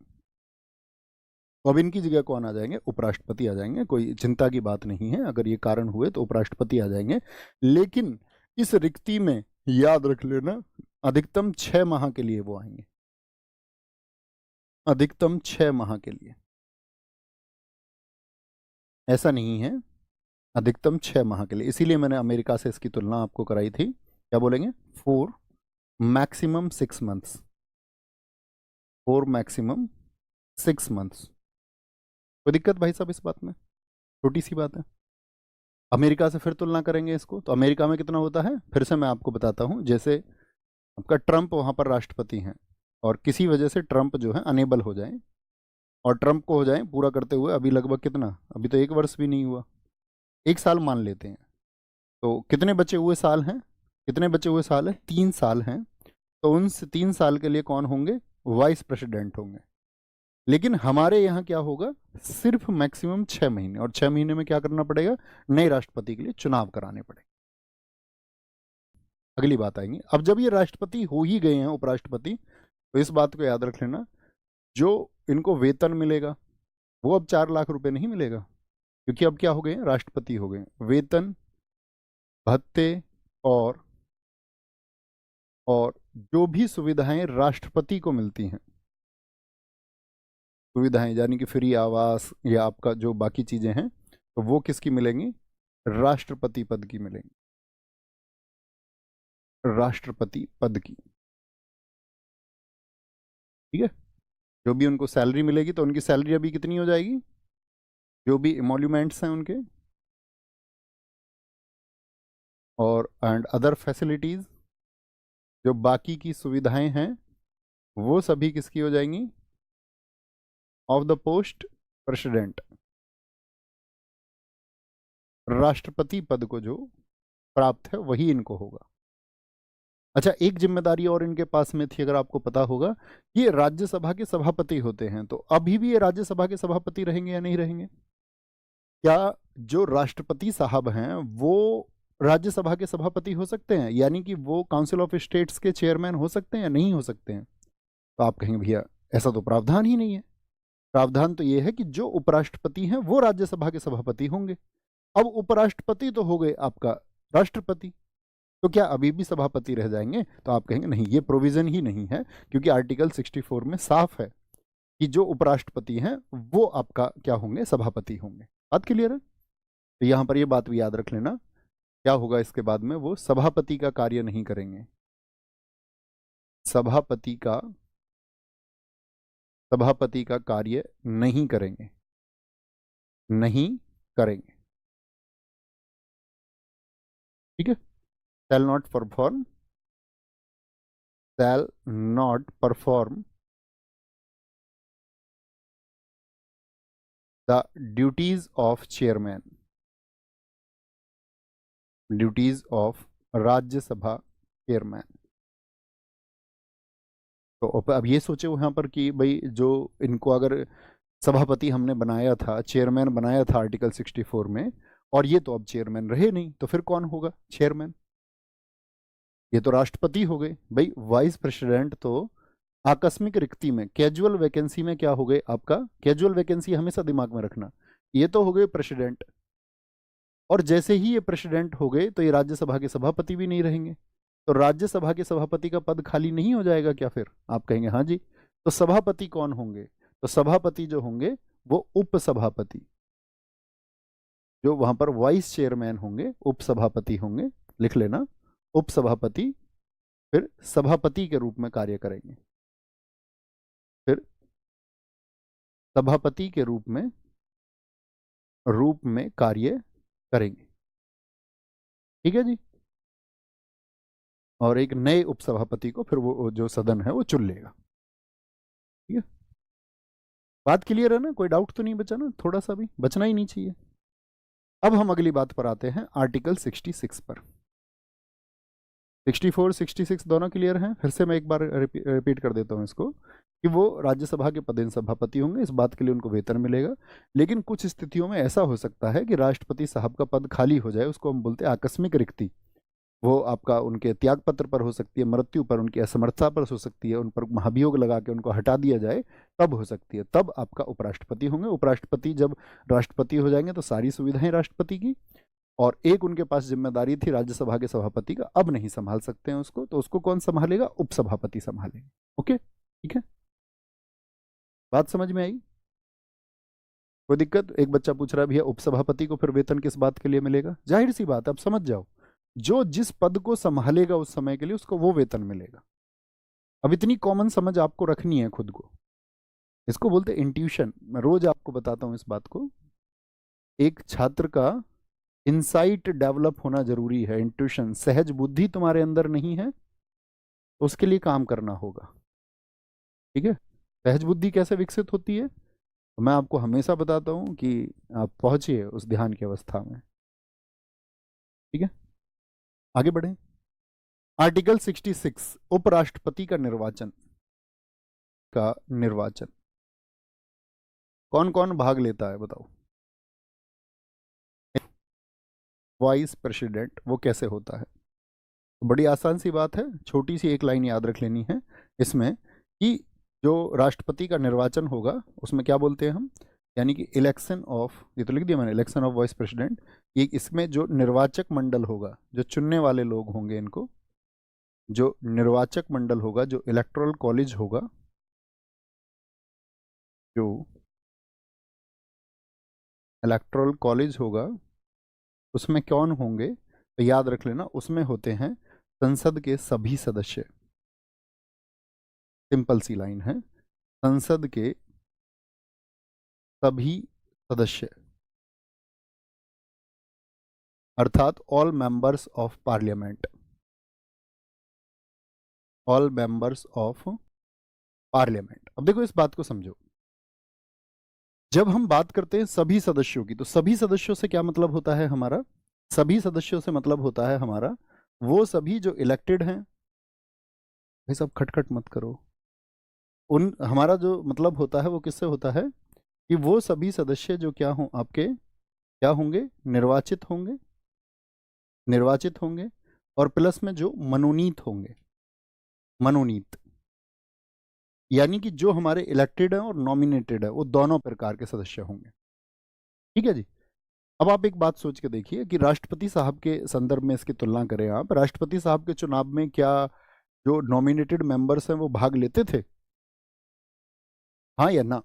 तो अब इनकी जगह कौन आ जाएंगे? उपराष्ट्रपति आ जाएंगे। कोई चिंता की बात नहीं है, अगर ये कारण हुए तो उपराष्ट्रपति आ जाएंगे। लेकिन इस रिक्ति में याद रख लेना, अधिकतम 6 माह के लिए वो आएंगे, अधिकतम 6 माह के लिए। ऐसा नहीं है, अधिकतम 6 माह के लिए। इसीलिए मैंने अमेरिका से इसकी तुलना आपको कराई थी। क्या बोलेंगे? 4 मैक्सिमम 6 मंथ्स, 4 मैक्सिमम 6 मंथ्स। कोई दिक्कत भाई साहब इस बात में? छोटी सी बात है। अमेरिका से फिर तुलना करेंगे इसको, तो अमेरिका में कितना होता है फिर से मैं आपको बताता हूँ। जैसे आपका ट्रंप वहाँ पर राष्ट्रपति हैं, और किसी वजह से ट्रंप जो है अनेबल हो जाए, और ट्रंप को हो जाए पूरा करते हुए अभी लगभग कितना, अभी तो 1 वर्ष भी नहीं हुआ, 1 साल मान लेते हैं। तो कितने बचे हुए साल हैं? कितने बचे हुए साल हैं? 3 साल हैं। तो उन 3 साल के लिए कौन होंगे? वाइस प्रेसिडेंट होंगे। लेकिन हमारे यहाँ क्या होगा? सिर्फ मैक्सिमम 6 महीने, और 6 महीने में क्या करना पड़ेगा? नए राष्ट्रपति के लिए चुनाव कराने पड़ेंगे। अगली बात आएंगी। अब जब ये राष्ट्रपति हो ही गए हैं उपराष्ट्रपति, तो इस बात को याद रख लेना, जो इनको वेतन मिलेगा वो अब 4 लाख रुपए नहीं मिलेगा, क्योंकि अब क्या हो गए? राष्ट्रपति हो गए। वेतन, भत्ते, और और जो भी सुविधाएं राष्ट्रपति को मिलती हैं, सुविधाएं यानी कि फ्री आवास या आपका जो बाकी चीजें हैं, तो वो किसकी मिलेंगी? राष्ट्रपति पद की मिलेंगी, राष्ट्रपति पद की। ठीक है, जो भी उनको सैलरी मिलेगी, तो उनकी सैलरी अभी कितनी हो जाएगी? जो भी इमोल्यूमेंट्स हैं उनके, और एंड अदर फैसिलिटीज, जो बाकी की सुविधाएं हैं वो सभी किसकी हो जाएंगी? ऑफ द पोस्ट प्रेसिडेंट, राष्ट्रपति पद को जो प्राप्त है वही इनको होगा। अच्छा, एक जिम्मेदारी और इनके पास में थी, अगर आपको पता होगा, ये राज्यसभा के सभापति होते हैं, तो अभी भी ये राज्यसभा के सभापति रहेंगे या नहीं रहेंगे? क्या जो राष्ट्रपति साहब हैं वो राज्यसभा के सभापति हो सकते हैं, यानी कि वो काउंसिल ऑफ स्टेट्स के चेयरमैन हो सकते हैं या नहीं हो सकते हैं? तो आप कहेंगे भैया ऐसा तो प्रावधान ही नहीं है। प्रावधान तो ये है कि जो उपराष्ट्रपति हैं वो राज्यसभा के सभापति होंगे। अब उपराष्ट्रपति तो हो गए आपका राष्ट्रपति, तो क्या अभी भी सभापति रह जाएंगे? तो आप कहेंगे नहीं, ये प्रोविजन ही नहीं है, क्योंकि आर्टिकल 64 में साफ है कि जो उपराष्ट्रपति हैं वो आपका क्या होंगे? सभापति होंगे। बात क्लियर है? तो यहां पर ये बात भी याद रख लेना, क्या होगा इसके बाद में, वो सभापति का कार्य नहीं करेंगे। सभापति का कार्य नहीं करेंगे, नहीं करेंगे। ठीक है? shall not perform, shall not perform the duties of chairman, duties of Rajya Sabha chairman. तो अब ये सोचे यहाँ पर कि भाई जो इनको अगर सभापति हमने बनाया था, चेयरमैन बनाया था आर्टिकल 64 में, और ये तो अब चेयरमैन रहे नहीं, तो फिर कौन होगा चेयरमैन? ये तो राष्ट्रपति हो गए भाई। वाइस प्रेसिडेंट तो आकस्मिक रिक्ति में, कैजुअल वैकेंसी में क्या हो गए आपका? कैजुअल वैकेंसी हमेशा दिमाग में रखना, ये तो हो गए प्रेसिडेंट, और जैसे ही ये प्रेसिडेंट हो गए तो ये राज्यसभा के सभापति भी नहीं रहेंगे। तो राज्यसभा के सभापति का पद खाली नहीं हो जाएगा क्या फिर? आप कहेंगे हाँ जी। तो सभापति कौन होंगे? तो सभापति जो होंगे वो उपसभापति, जो वहां पर वाइस चेयरमैन होंगे उपसभापति होंगे, लिख लेना। उपसभापति फिर सभापति के रूप में कार्य करेंगे, फिर सभापति के रूप में कार्य करेंगे। ठीक है जी? और एक नए उपसभापति को फिर वो जो सदन है वो चुन लेगा। ठीक है? बात क्लियर है ना? कोई डाउट तो नहीं बचा ना? थोड़ा सा भी बचना ही नहीं चाहिए। अब हम अगली बात पर आते हैं, आर्टिकल 66 पर। 64 66 दोनों क्लियर हैं? फिर से मैं एक बार रिपीट कर देता हूं इसको, कि वो राज्यसभा के पदेन सभापति होंगे, इस बात के लिए उनको वेतन मिलेगा। लेकिन कुछ स्थितियों में ऐसा हो सकता है कि राष्ट्रपति साहब का पद खाली हो जाए, उसको हम बोलते हैं आकस्मिक रिक्ति। वो आपका उनके त्याग पत्र पर हो सकती है, मृत्यु पर, उनकी असमर्थता पर हो सकती है, उन पर महाभियोग लगा के उनको हटा दिया जाए, तब हो सकती है। तब आपका उपराष्ट्रपति होंगे। उपराष्ट्रपति जब राष्ट्रपति हो जाएंगे तो सारी सुविधाएं राष्ट्रपति की, और एक उनके पास जिम्मेदारी थी राज्यसभा के सभापति का, अब नहीं संभाल सकते हैं उसको, तो उसको कौन संभालेगा? उपसभापति संभालेंगे। ओके, ठीक है? बात समझ में आई? कोई दिक्कत? एक बच्चा पूछ रहा है भैया उपसभापति को फिर वेतन किस बात के लिए मिलेगा? जाहिर सी बात है, अब समझ जाओ, जो जिस पद को संभालेगा उस समय के लिए उसको वो वेतन मिलेगा। अब इतनी कॉमन समझ आपको रखनी है खुद को, इसको बोलते हैं इंट्यूशन। मैं रोज आपको बताता हूं इस बात को। एक छात्र का इंसाइट डेवलप होना जरूरी है, इंट्यूशन, सहज बुद्धि तुम्हारे अंदर नहीं है, तो उसके लिए काम करना होगा। ठीक है? सहज बुद्धि कैसे विकसित होती है? तो मैं आपको हमेशा बताता हूं कि आप पहुंचिए उस ध्यान की अवस्था में। ठीक है, आगे बढ़े। आर्टिकल 66, उपराष्ट्रपति का निर्वाचन कौन कौन भाग लेता है बताओ? वाइस प्रेसिडेंट वो कैसे होता है? बड़ी आसान सी बात है, छोटी सी एक लाइन याद रख लेनी है इसमें, कि जो राष्ट्रपति का निर्वाचन होगा उसमें क्या बोलते हैं हम, यानी कि इलेक्शन ऑफ, ये तो लिख दिया मैंने, इलेक्शन ऑफ वाइस प्रेसिडेंट। ये इसमें जो निर्वाचक मंडल होगा, जो चुनने वाले लोग होंगे इनको, जो निर्वाचक मंडल होगा, जो इलेक्टोरल कॉलेज होगा, जो इलेक्टोरल कॉलेज होगा, उसमें कौन होंगे? तो याद रख लेना, उसमें होते हैं संसद के सभी सदस्य। सिंपल सी लाइन है, संसद के सभी सदस्य। अर्थात all members of parliament, all members of parliament. अब देखो इस बात को समझो, जब हम बात करते हैं सभी सदस्यों की, तो सभी सदस्यों से क्या मतलब होता है हमारा? सभी सदस्यों से मतलब होता है हमारा वो सभी जो इलेक्टेड हैं। भाई सब खटखट मत करो। उन हमारा जो मतलब होता है वो किससे होता है कि वो सभी सदस्य जो क्या हों आपके, क्या होंगे? निर्वाचित होंगे, निर्वाचित होंगे, और प्लस में जो मनोनीत होंगे, मनोनीत, यानी कि जो हमारे इलेक्टेड है और नॉमिनेटेड है वो दोनों प्रकार के सदस्य होंगे। ठीक है जी। अब आप एक बात सोच के देखिए कि राष्ट्रपति साहब के संदर्भ में इसकी तुलना करें आप, राष्ट्रपति साहब के चुनाव में क्या जो नॉमिनेटेड मेंबर्स हैं वो भाग लेते थे? हाँ या ना?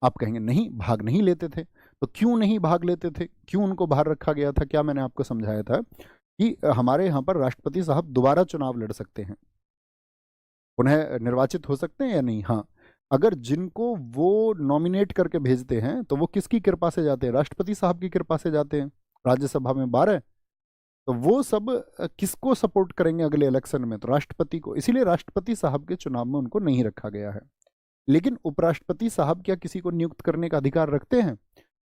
आप कहेंगे नहीं, भाग नहीं लेते थे। तो क्यों नहीं भाग लेते थे, क्यों उनको बाहर रखा गया था? क्या मैंने आपको समझाया था कि हमारे यहाँ पर राष्ट्रपति साहब दोबारा चुनाव लड़ सकते हैं, उन्हें निर्वाचित हो सकते हैं या नहीं? हाँ। अगर जिनको वो नॉमिनेट करके भेजते हैं तो वो किसकी कृपा से जाते हैं? राष्ट्रपति साहब की कृपा से जाते हैं। राज्यसभा में 12, तो वो सब किसको सपोर्ट करेंगे अगले इलेक्शन में? तो राष्ट्रपति को। इसीलिए राष्ट्रपति साहब के चुनाव में उनको नहीं रखा गया है। लेकिन उपराष्ट्रपति साहब क्या किसी को नियुक्त करने का अधिकार रखते हैं?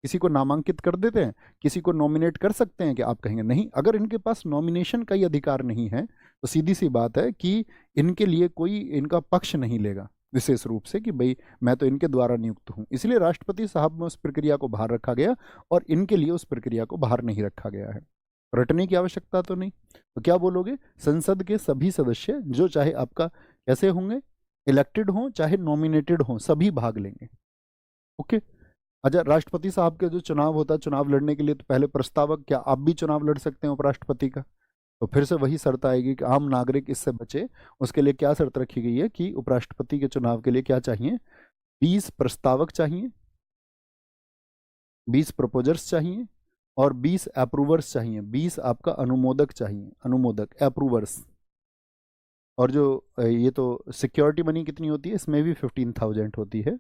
किसी को नामांकित कर देते हैं? किसी को नॉमिनेट कर सकते हैं? कि आप कहेंगे नहीं। अगर इनके पास नॉमिनेशन का ही अधिकार नहीं है तो सीधी सी बात है कि इनके लिए कोई इनका पक्ष नहीं लेगा विशेष रूप से कि भाई मैं तो इनके द्वारा नियुक्त हूं। इसलिए राष्ट्रपति साहब में उस प्रक्रिया को बाहर रखा गया और इनके लिए उस प्रक्रिया को बाहर नहीं रखा गया है। रटने की आवश्यकता तो नहीं। तो क्या बोलोगे? संसद के सभी सदस्य जो चाहे आपका कैसे होंगे, इलेक्टेड हों चाहे नॉमिनेटेड हों, सभी भाग लेंगे। ओके। अच्छा, राष्ट्रपति साहब के जो चुनाव होता है, चुनाव लड़ने के लिए तो पहले प्रस्तावक, क्या आप भी चुनाव लड़ सकते हैं उपराष्ट्रपति का? तो फिर से वही शर्त आएगी कि आम नागरिक इससे बचे। उसके लिए क्या शर्त रखी गई है कि उपराष्ट्रपति के चुनाव के लिए क्या चाहिए? 20 प्रस्तावक चाहिए, 20 प्रपोजर्स चाहिए, और 20 अप्रूवर्स चाहिए। 20 आपका अनुमोदक चाहिए, अनुमोदक, अप्रूवर्स। और जो ये तो सिक्योरिटी मनी कितनी होती है इसमें भी 15,000 होती है।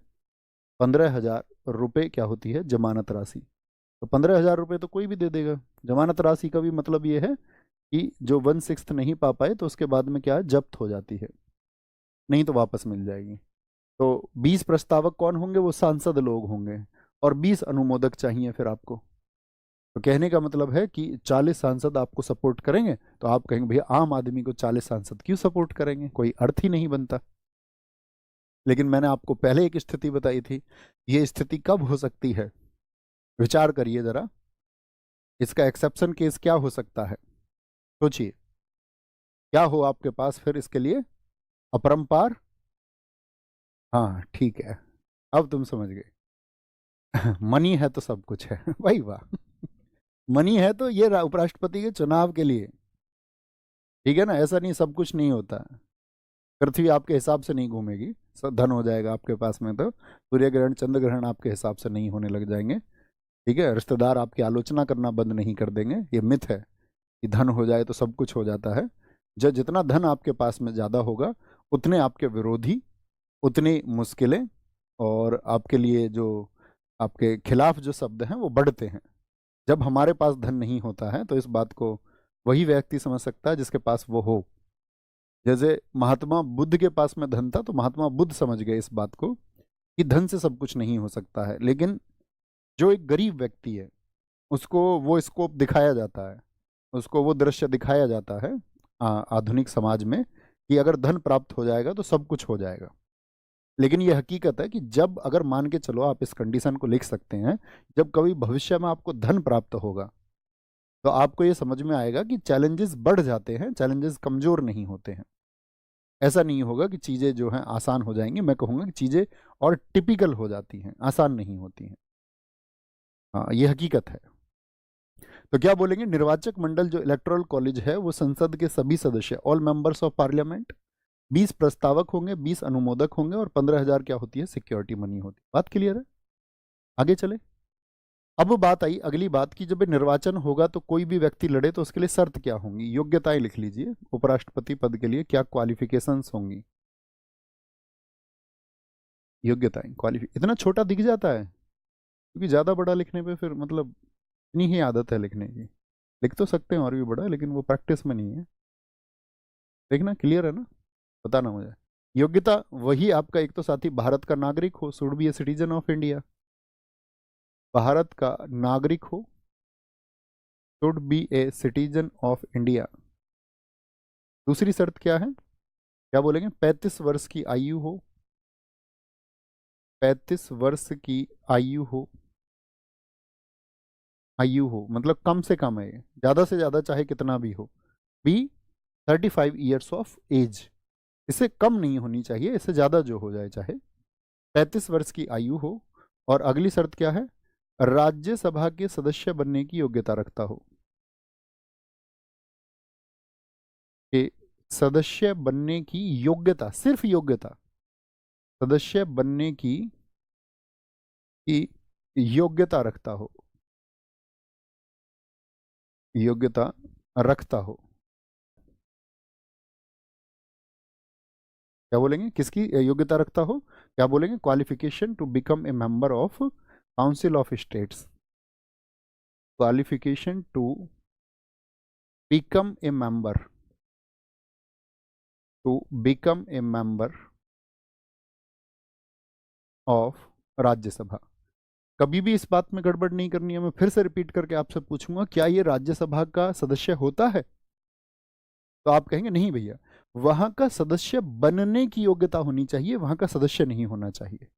15,000 रुपये क्या होती है? जमानत राशि। तो 15,000 रुपये तो कोई भी दे देगा। जमानत राशि का भी मतलब ये है कि जो 1/6 नहीं पा पाए तो उसके बाद में क्या है, जब्त हो जाती है, नहीं तो वापस मिल जाएगी। तो 20 प्रस्तावक कौन होंगे? वो सांसद लोग होंगे। और 20 अनुमोदक चाहिए फिर आपको। तो कहने का मतलब है कि 40 सांसद आपको सपोर्ट करेंगे। तो आप कहेंगे भैया आम आदमी को 40 सांसद क्यों सपोर्ट करेंगे, कोई अर्थ ही नहीं बनता। लेकिन मैंने आपको पहले एक स्थिति बताई थी, ये स्थिति कब हो सकती है? विचार करिए जरा, इसका एक्सेप्शन केस क्या हो सकता है? सोचिए क्या हो आपके पास फिर इसके लिए? अपरंपार। हाँ ठीक है, अब तुम समझ गए। मनी है तो सब कुछ है। भाई वाह। मनी है तो ये उपराष्ट्रपति के चुनाव के लिए, ठीक है ना? ऐसा नहीं सब कुछ नहीं होता। पृथ्वी आपके हिसाब से नहीं घूमेगी, सब धन हो जाएगा आपके पास में तो सूर्य ग्रहण चंद्र ग्रहण आपके हिसाब से नहीं होने लग जाएंगे। ठीक है, रिश्तेदार आपकी आलोचना करना बंद नहीं कर देंगे। ये मिथ है कि धन हो जाए तो सब कुछ हो जाता है। जब जितना धन आपके पास में ज़्यादा होगा उतने आपके विरोधी, उतनी मुश्किलें, और आपके लिए जो आपके खिलाफ जो शब्द हैं वो बढ़ते हैं। जब हमारे पास धन नहीं होता है तो इस बात को वही व्यक्ति समझ सकता है जिसके पास वो हो। जैसे महात्मा बुद्ध के पास में धन था तो महात्मा बुद्ध समझ गए इस बात को कि धन से सब कुछ नहीं हो सकता है। लेकिन जो एक गरीब व्यक्ति है उसको वो स्कोप दिखाया जाता है, उसको वो दृश्य दिखाया जाता है आधुनिक समाज में कि अगर धन प्राप्त हो जाएगा तो सब कुछ हो जाएगा। लेकिन ये हकीकत है कि जब, अगर मान के चलो आप इस कंडीशन को लिख सकते हैं, जब कभी भविष्य में आपको धन प्राप्त होगा तो आपको ये समझ में आएगा कि चैलेंजेस बढ़ जाते हैं, चैलेंजेस कमजोर नहीं होते हैं। ऐसा नहीं होगा कि चीज़ें जो हैं आसान हो जाएंगी, मैं कहूँगा कि चीज़ें और टिपिकल हो जाती हैं, आसान नहीं होती हैं। हाँ ये हकीकत है। तो क्या बोलेंगे? निर्वाचक मंडल जो इलेक्टोरल कॉलेज है वो संसद के सभी सदस्य, ऑल मेंबर्स ऑफ पार्लियामेंट, 20 प्रस्तावक होंगे, 20 अनुमोदक होंगे, और 15,000 क्या होती है? सिक्योरिटी मनी होती है। बात क्लियर है? आगे चले। अब बात आई अगली बात की, जब निर्वाचन होगा तो कोई भी व्यक्ति लड़े तो उसके लिए शर्त क्या होंगी? योग्यताएं लिख लीजिए। उपराष्ट्रपति पद के लिए क्या क्वालिफिकेशंस होंगी? योग्यताएं, क्वालिफि इतना छोटा दिख जाता है क्योंकि ज़्यादा बड़ा लिखने पे फिर मतलब इतनी ही आदत है लिखने की। लिख तो सकते हैं और भी बड़ा, लेकिन वो प्रैक्टिस में नहीं है। देखना क्लियर है ना, बताना मुझे। योग्यता वही आपका, एक तो साथी भारत का नागरिक हो, should be a citizen of India, Bharat का नागरिक हो, should be a citizen of India. दूसरी शर्त क्या है, क्या बोलेंगे, 35 वर्ष की आयु हो, 35 वर्ष की आयु हो, आयु हो मतलब कम से कम है ये, ज्यादा से ज्यादा चाहे कितना भी हो, बी 35 ईयर्स ऑफ एज, इससे कम नहीं होनी चाहिए, इससे ज्यादा जो हो जाए चाहे, 35 वर्ष की आयु हो। और अगली शर्त क्या है, राज्यसभा के सदस्य बनने की योग्यता रखता हो, कि सदस्य बनने की योग्यता, सिर्फ योग्यता, सदस्य बनने की योग्यता रखता हो, योग्यता रखता हो। क्या बोलेंगे, किसकी योग्यता रखता हो, क्या बोलेंगे, qualification to become a member of council of states, qualification to become a member, to become a member of Rajya Sabha. कभी भी इस बात में गड़बड़ नहीं करनी है, मैं फिर से रिपीट करके आपसे पूछूंगा, क्या ये राज्यसभा का सदस्य होता है, तो आप कहेंगे नहीं भैया, वहां का सदस्य बनने की योग्यता होनी चाहिए, वहां का सदस्य नहीं होना चाहिए।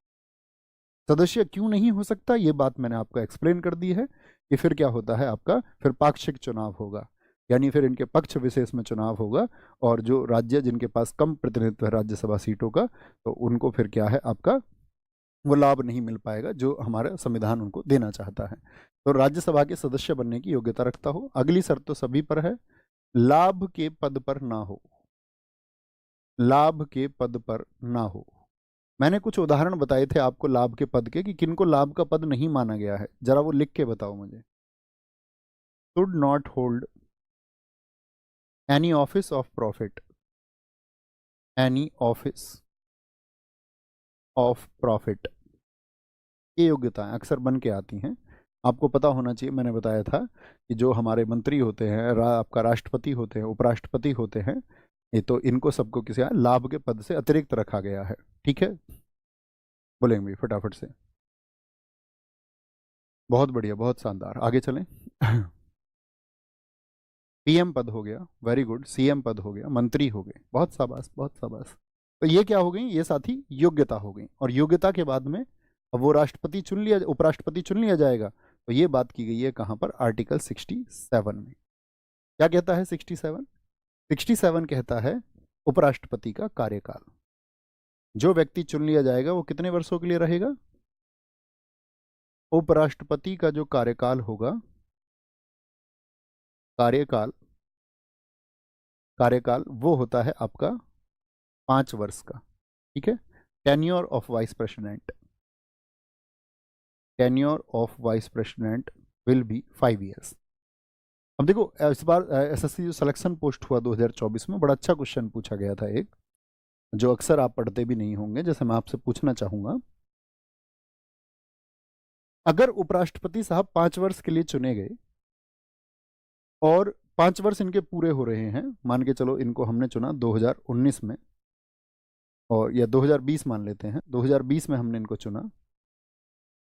सदस्य क्यों नहीं हो सकता, ये बात मैंने आपको एक्सप्लेन कर दी है, कि फिर क्या होता है आपका, फिर पाक्षिक चुनाव होगा, यानी फिर इनके पक्ष विशेष में चुनाव होगा, और जो राज्य जिनके पास कम प्रतिनिधित्व है राज्यसभा सीटों का, तो उनको फिर क्या है आपका, वो लाभ नहीं मिल पाएगा जो हमारा संविधान उनको देना चाहता है। तो राज्यसभा के सदस्य बनने की योग्यता रखता हो। अगली शर्त तो सभी पर है, लाभ के पद पर ना हो, लाभ के पद पर ना हो। मैंने कुछ उदाहरण बताए थे आपको लाभ के पद के, कि किनको लाभ का पद नहीं माना गया है, जरा वो लिख के बताओ मुझे। Should not hold any office of profit, any office of profit, ये योग्यताएं अक्सर बन के आती हैं, आपको पता होना चाहिए। मैंने बताया था कि जो हमारे मंत्री होते हैं, आपका राष्ट्रपति होते हैं, उपराष्ट्रपति होते हैं, ये तो इनको सबको किसी लाभ के पद से अतिरिक्त रखा गया है। ठीक है, बोलेंगे भी फटाफट से। बहुत बढ़िया, बहुत शानदार, आगे चलें। पीएम पद हो गया, वेरी गुड, सीएम पद हो गया, मंत्री हो गए, बहुत शाबाश, बहुत शाबाश। तो ये क्या हो गई, ये साथी योग्यता हो गई, और योग्यता के बाद में अब वो राष्ट्रपति चुन लिया, उपराष्ट्रपति चुन लिया जाएगा, तो ये बात की गई है कहाँ पर, आर्टिकल 67 में। क्या कहता है 67, 67 कहता है उपराष्ट्रपति का कार्यकाल, जो व्यक्ति चुन लिया जाएगा वो कितने वर्षों के लिए रहेगा, उपराष्ट्रपति का जो कार्यकाल होगा, कार्यकाल, कार्यकाल वो होता है आपका 5 वर्ष का। ठीक है, tenure of vice president, tenure of vice president will be 5 years। अब देखो इस बार एसएससी जो सिलेक्शन पोस्ट हुआ 2024 में, बड़ा अच्छा क्वेश्चन पूछा गया था एक, जो अक्सर आप पढ़ते भी नहीं होंगे, जैसे मैं आपसे पूछना चाहूंगा, अगर उपराष्ट्रपति साहब 5 वर्ष के लिए चुने गए, और 5 वर्ष इनके पूरे हो रहे हैं, मान के चलो इनको हमने चुना 2019 में, और या 2020 मान लेते हैं, 2020 में हमने इनको चुना,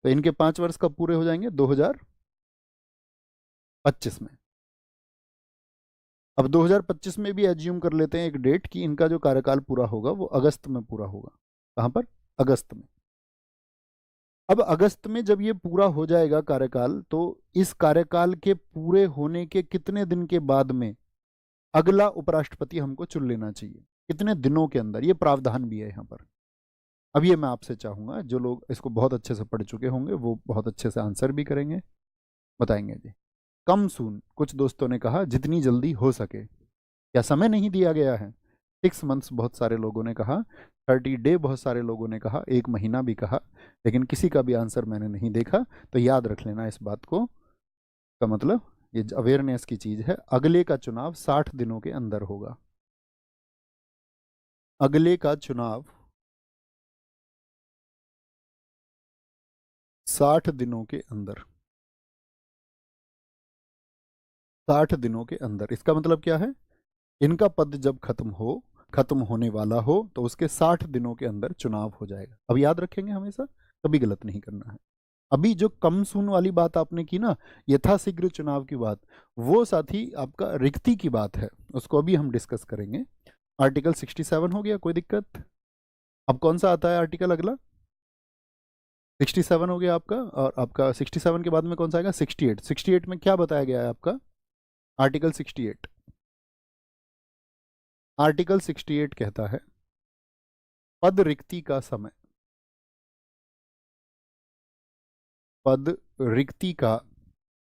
तो इनके 5 वर्ष कब पूरे हो जाएंगे, 2025 में। अब 2025 में भी एज्यूम कर लेते हैं एक डेट कि इनका जो कार्यकाल पूरा होगा वो अगस्त में पूरा होगा। कहाँ पर, अगस्त में। अब अगस्त में जब ये पूरा हो जाएगा कार्यकाल, तो इस कार्यकाल के पूरे होने के कितने दिन के बाद में अगला उपराष्ट्रपति हमको चुन लेना चाहिए, कितने दिनों के अंदर, ये प्रावधान भी है यहाँ पर। अब ये मैं आपसे चाहूंगा, जो लोग इसको बहुत अच्छे से पढ़ चुके होंगे वो बहुत अच्छे से आंसर भी करेंगे, बताएंगे जी। कम सून, कुछ दोस्तों ने कहा जितनी जल्दी हो सके, क्या समय नहीं दिया गया है, 6 months बहुत सारे लोगों ने कहा, 30 day बहुत सारे लोगों ने कहा, 1 महीना भी कहा, लेकिन किसी का भी आंसर मैंने नहीं देखा। तो याद रख लेना इस बात को, का मतलब ये अवेयरनेस की चीज है, अगले का चुनाव 60 दिनों के अंदर होगा, अगले का चुनाव 60 दिनों के अंदर। 60 दिनों के अंदर। इसका मतलब क्या है, इनका पद जब खत्म होने वाला हो तो उसके 60 दिनों के अंदर चुनाव हो जाएगा। अब याद रखेंगे हमेशा, कभी गलत नहीं करना है। अभी जो कम सून वाली बात आपने की ना, यथाशीघ्र चुनाव की बात, वो साथी आपका रिक्ति की बात है, उसको अभी हम डिस्कस करेंगे। आर्टिकल 67 हो गया, कोई दिक्कत? अब कौन सा आता है आर्टिकल अगला? 67 हो गया आपका, और आपका 67 के बाद में कौन सा आएगा? 68। 68 में क्या बताया गया है आपका? आर्टिकल 68, आर्टिकल 68 कहता है पद रिक्ति का समय, पद रिक्ति का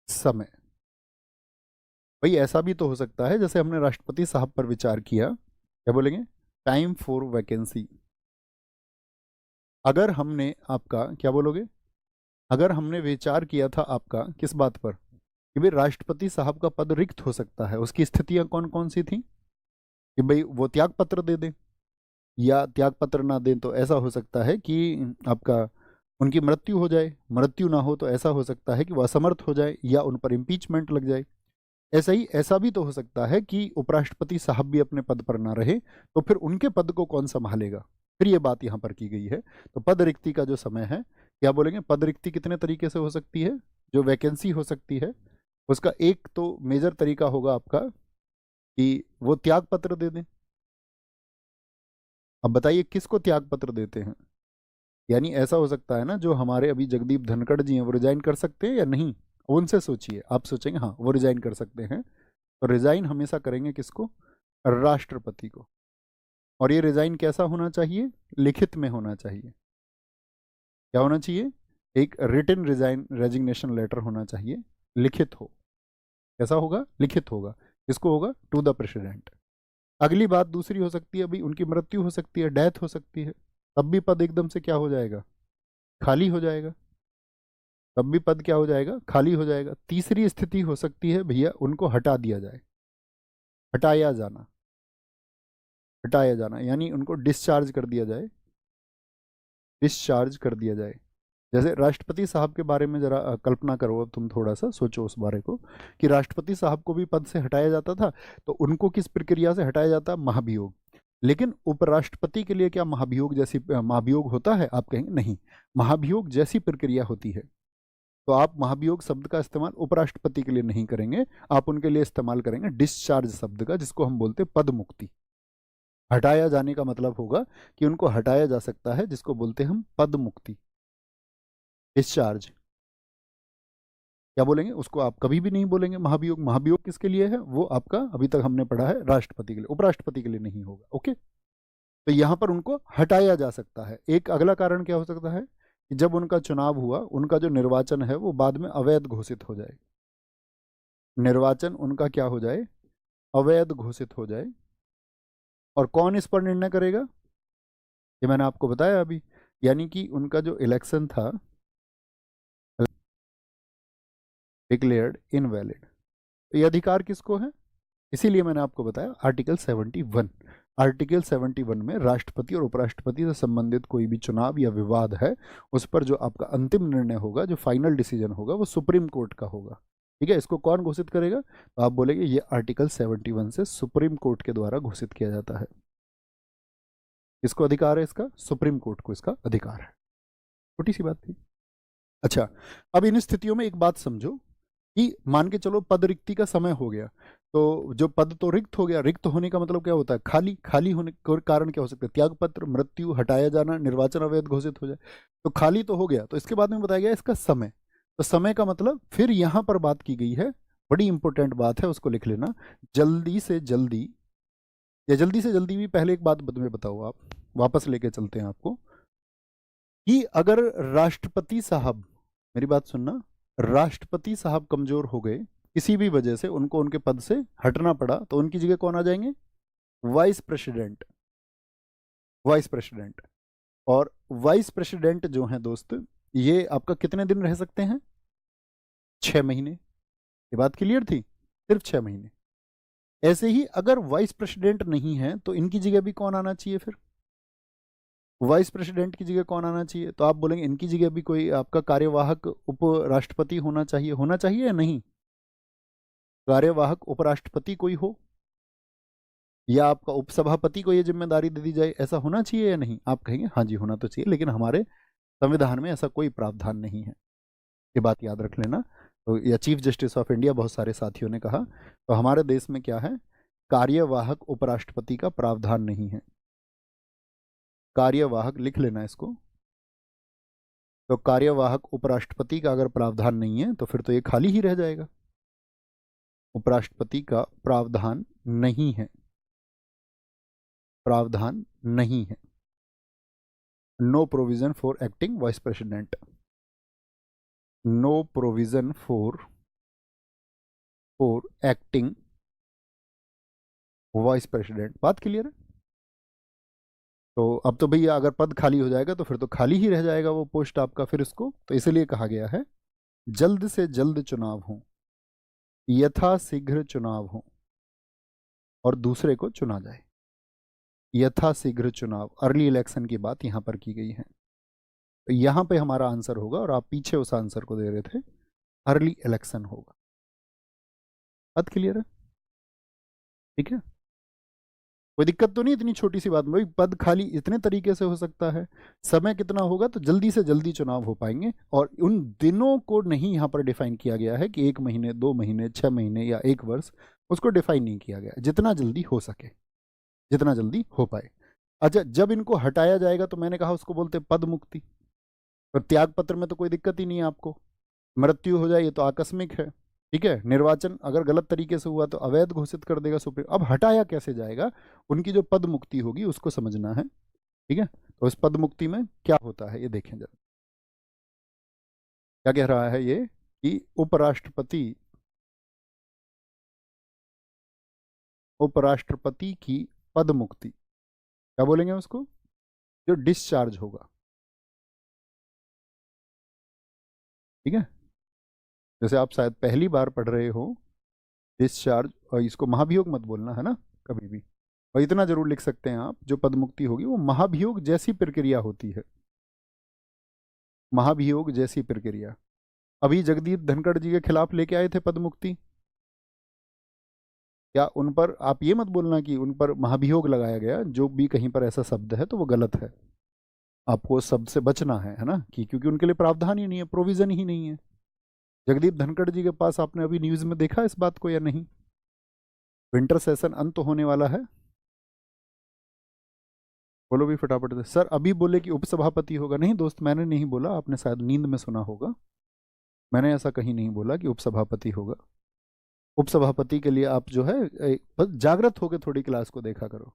समय। भाई ऐसा भी तो हो सकता है, जैसे हमने राष्ट्रपति साहब पर विचार किया, क्या बोलेंगे? Time for vacancy. अगर हमने आपका, क्या बोलोगे, अगर हमने विचार किया था आपका किस बात पर, कि भाई राष्ट्रपति साहब का पद रिक्त हो सकता है, उसकी स्थितियां कौन कौन सी थी? कि भाई वो त्याग पत्र दे दें, या त्याग पत्र ना दें तो ऐसा हो सकता है कि आपका उनकी मृत्यु हो जाए, मृत्यु ना हो तो ऐसा हो सकता है कि वो असमर्थ हो जाए, या उन पर इम्पीचमेंट लग जाए। ऐसा ही, ऐसा भी तो हो सकता है कि उपराष्ट्रपति साहब भी अपने पद पर ना रहे, तो फिर उनके पद को कौन संभालेगा? फिर ये बात यहाँ पर की गई है। तो पद रिक्ति का जो समय है, क्या बोलेंगे, पद रिक्ति कितने तरीके से हो सकती है? जो वैकेंसी हो सकती है उसका एक तो मेजर तरीका होगा आपका कि वो त्याग पत्र दे दें। अब बताइए किसको त्याग पत्र देते हैं? यानी ऐसा हो सकता है ना, जो हमारे अभी जगदीप धनखड़ जी हैं, वो रिजाइन कर सकते हैं या नहीं? उनसे सोचिए, आप सोचेंगे हाँ वो रिजाइन कर सकते हैं, तो रिजाइन हमेशा करेंगे किसको? राष्ट्रपति को। और ये रिजाइन कैसा होना चाहिए? लिखित में होना चाहिए। क्या होना चाहिए? एक रिटन रिजाइन रेजिग्नेशन लेटर होना चाहिए, लिखित हो। कैसा होगा? लिखित होगा। किसको होगा? To the president. अगली बात दूसरी हो सकती है, अभी उनकी मृत्यु हो सकती है, डेथ हो सकती है, तब भी पद एकदम से क्या हो जाएगा? खाली हो जाएगा। तब भी पद क्या हो जाएगा? खाली हो जाएगा। तीसरी स्थिति हो सकती है भैया, उनको हटा दिया जाए, हटाया जाना, हटाया जाना यानी उनको डिस्चार्ज कर दिया जाए, डिस्चार्ज कर दिया जाए। जैसे राष्ट्रपति साहब के बारे में जरा कल्पना करो, अब तुम थोड़ा सा सोचो उस बारे को, कि राष्ट्रपति साहब को भी पद से हटाया जाता था, तो उनको किस प्रक्रिया से हटाया जाता? महाभियोग। लेकिन उपराष्ट्रपति के लिए क्या महाभियोग जैसी महाभियोग होता है? आप कहेंगे नहीं, महाभियोग जैसी प्रक्रिया होती है। तो आप महाभियोग शब्द का इस्तेमाल उपराष्ट्रपति के लिए नहीं करेंगे, आप उनके लिए इस्तेमाल करेंगे डिस्चार्ज शब्द का, जिसको हम बोलते हैं पद मुक्ति। हटाया जाने का मतलब होगा कि उनको हटाया जा सकता है, जिसको बोलते हैं हम पद मुक्ति, डिस्चार्ज। क्या बोलेंगे उसको? आप कभी भी नहीं बोलेंगे महाभियोग। महाभियोग किसके लिए है? वो आपका अभी तक हमने पढ़ा है राष्ट्रपति के लिए, उपराष्ट्रपति के लिए नहीं होगा। ओके, तो यहां पर उनको हटाया जा सकता है। एक अगला कारण क्या हो सकता है, कि जब उनका चुनाव हुआ, उनका जो निर्वाचन है वो बाद में अवैध घोषित हो जाए। निर्वाचन उनका क्या हो जाए? अवैध घोषित हो जाए। और कौन इस पर निर्णय करेगा? ये मैंने आपको बताया अभी, यानी कि उनका जो इलेक्शन था डिक्लेयर्ड इनवैलिड, तो ये अधिकार किसको है? इसीलिए मैंने आपको बताया आर्टिकल 71। आर्टिकल 71 में राष्ट्रपति और उपराष्ट्रपति से संबंधित कोई भी चुनाव या विवाद है, उस पर जो आपका अंतिम निर्णय होगा, जो फाइनल डिसीजन होगा, वो सुप्रीम कोर्ट का होगा। ठीक है, इसको कौन घोषित करेगा? तो आप बोलेंगे ये आर्टिकल 71 से सुप्रीम कोर्ट के द्वारा घोषित किया जाता है। किसको अधिकार है इसका? सुप्रीम कोर्ट को इसका अधिकार है। छोटी सी बात थी। अच्छा, अब इन स्थितियों में एक बात समझो, कि मान के चलो पद रिक्ति का समय हो गया, तो जो पद तो रिक्त हो गया, रिक्त होने का मतलब क्या होता है? खाली। खाली होने का कारण क्या हो सकता है? त्यागपत्र, मृत्यु, हटाया जाना, निर्वाचन अवैध घोषित हो जाए। तो खाली तो हो गया, तो इसके बाद में बताया गया इसका समय। तो समय का मतलब फिर यहां पर बात की गई है, बड़ी इंपॉर्टेंट बात है, उसको लिख लेना। जल्दी से जल्दी, या जल्दी से जल्दी भी पहले एक बात मैं बताओ, आप वापस लेके चलते हैं आपको, कि अगर राष्ट्रपति साहब, मेरी बात सुनना, राष्ट्रपति साहब कमजोर हो गए, किसी भी वजह से उनको उनके पद से हटना पड़ा, तो उनकी जगह कौन आ जाएंगे? Vice president. Vice president. और वाइस प्रेसिडेंट जो है दोस्त, ये आपका कितने दिन रह सकते हैं? 6 महीने। ये बात क्लियर थी? सिर्फ 6 महीने। ऐसे ही अगर वाइस प्रेसिडेंट नहीं है, तो इनकी जगह भी कौन आना चाहिए फिर? वाइस प्रेसिडेंट की जगह कौन आना चाहिए? तो आप बोलेंगे इनकी जगह भी कोई आपका कार्यवाहक उप राष्ट्रपति होना चाहिए, होना चाहिए या नहीं? कार्यवाहक उपराष्ट्रपति कोई हो, या आपका उपसभापति को ये जिम्मेदारी दे दी जाए, ऐसा होना चाहिए या नहीं? आप कहेंगे हाँ जी होना तो चाहिए, लेकिन हमारे संविधान में ऐसा कोई प्रावधान नहीं है, ये बात याद रख लेना। तो या चीफ जस्टिस ऑफ इंडिया बहुत सारे साथियों ने कहा, तो हमारे देश में क्या है, कार्यवाहक उपराष्ट्रपति का प्रावधान नहीं है। कार्यवाहक लिख लेना इसको। तो कार्यवाहक उपराष्ट्रपति का अगर प्रावधान नहीं है तो फिर तो ये खाली ही रह जाएगा। उपराष्ट्रपति का प्रावधान नहीं है, प्रावधान नहीं है। No provision for acting vice president, no provision for acting vice president. बात क्लियर है? तो अब तो भैया अगर पद खाली हो जाएगा तो फिर तो खाली ही रह जाएगा वो पोस्ट आपका फिर इसको, तो इसलिए कहा गया है जल्द से जल्द चुनाव हो, यथाशीघ्र चुनाव हो और दूसरे को चुना जाए। यथाशीघ्र चुनाव, अर्ली इलेक्शन की बात यहां पर की गई है। तो यहां पे हमारा आंसर होगा, और आप पीछे उस आंसर को दे रहे थे, अर्ली इलेक्शन होगा। बात क्लियर है? ठीक है, कोई दिक्कत तो नहीं इतनी छोटी सी बात में? भाई पद खाली इतने तरीके से हो सकता है, समय कितना होगा, तो जल्दी से जल्दी चुनाव हो पाएंगे। और उन दिनों को नहीं यहाँ पर डिफाइन किया गया है कि 1 महीने, 2 महीने, 6 महीने या 1 वर्ष, उसको डिफाइन नहीं किया गया। जितना जल्दी हो सके, जितना जल्दी हो पाए। अच्छा, जब इनको हटाया जाएगा तो मैंने कहा उसको बोलते पद मुक्ति। और त्याग पत्र में तो कोई दिक्कत ही नहीं है आपको, मृत्यु हो जाए ये तो आकस्मिक है, ठीक है। निर्वाचन अगर गलत तरीके से हुआ तो अवैध घोषित कर देगा सुप्रीम। अब हटाया कैसे जाएगा, उनकी जो पद मुक्ति होगी उसको समझना है, ठीक है। तो इस पद मुक्ति में क्या होता है ये देखें जरा, क्या कह रहा है ये कि उपराष्ट्रपति की पद मुक्ति, क्या बोलेंगे उसको, जो डिस्चार्ज होगा, ठीक है। जैसे आप शायद पहली बार पढ़ रहे हो, डिस्चार्ज, और इसको महाभियोग मत बोलना है ना कभी भी। और इतना जरूर लिख सकते हैं आप, जो पद मुक्ति होगी वो महाभियोग जैसी प्रक्रिया होती है, महाभियोग जैसी प्रक्रिया। अभी जगदीप धनखड़ जी के खिलाफ लेके आए थे पद मुक्ति, क्या उन पर आप ये मत बोलना कि उन पर महाभियोग लगाया गया, जो भी कहीं पर ऐसा शब्द है तो वो गलत है। आपको उस शब्द से बचना है ना, कि क्योंकि उनके लिए प्रावधान ही नहीं है, प्रोविजन ही नहीं है। जगदीप धनखड़ जी के पास आपने अभी न्यूज में देखा इस बात को या नहीं? विंटर सेशन अंत होने वाला है, बोलो भी फटाफट से। सर अभी बोले कि उपसभापति होगा, नहीं दोस्त मैंने नहीं बोला, आपने शायद नींद में सुना होगा। मैंने ऐसा कहीं नहीं बोला कि उपसभापति होगा। उपसभापति के लिए आप जो है बस जागृत होकर थोड़ी क्लास को देखा करो,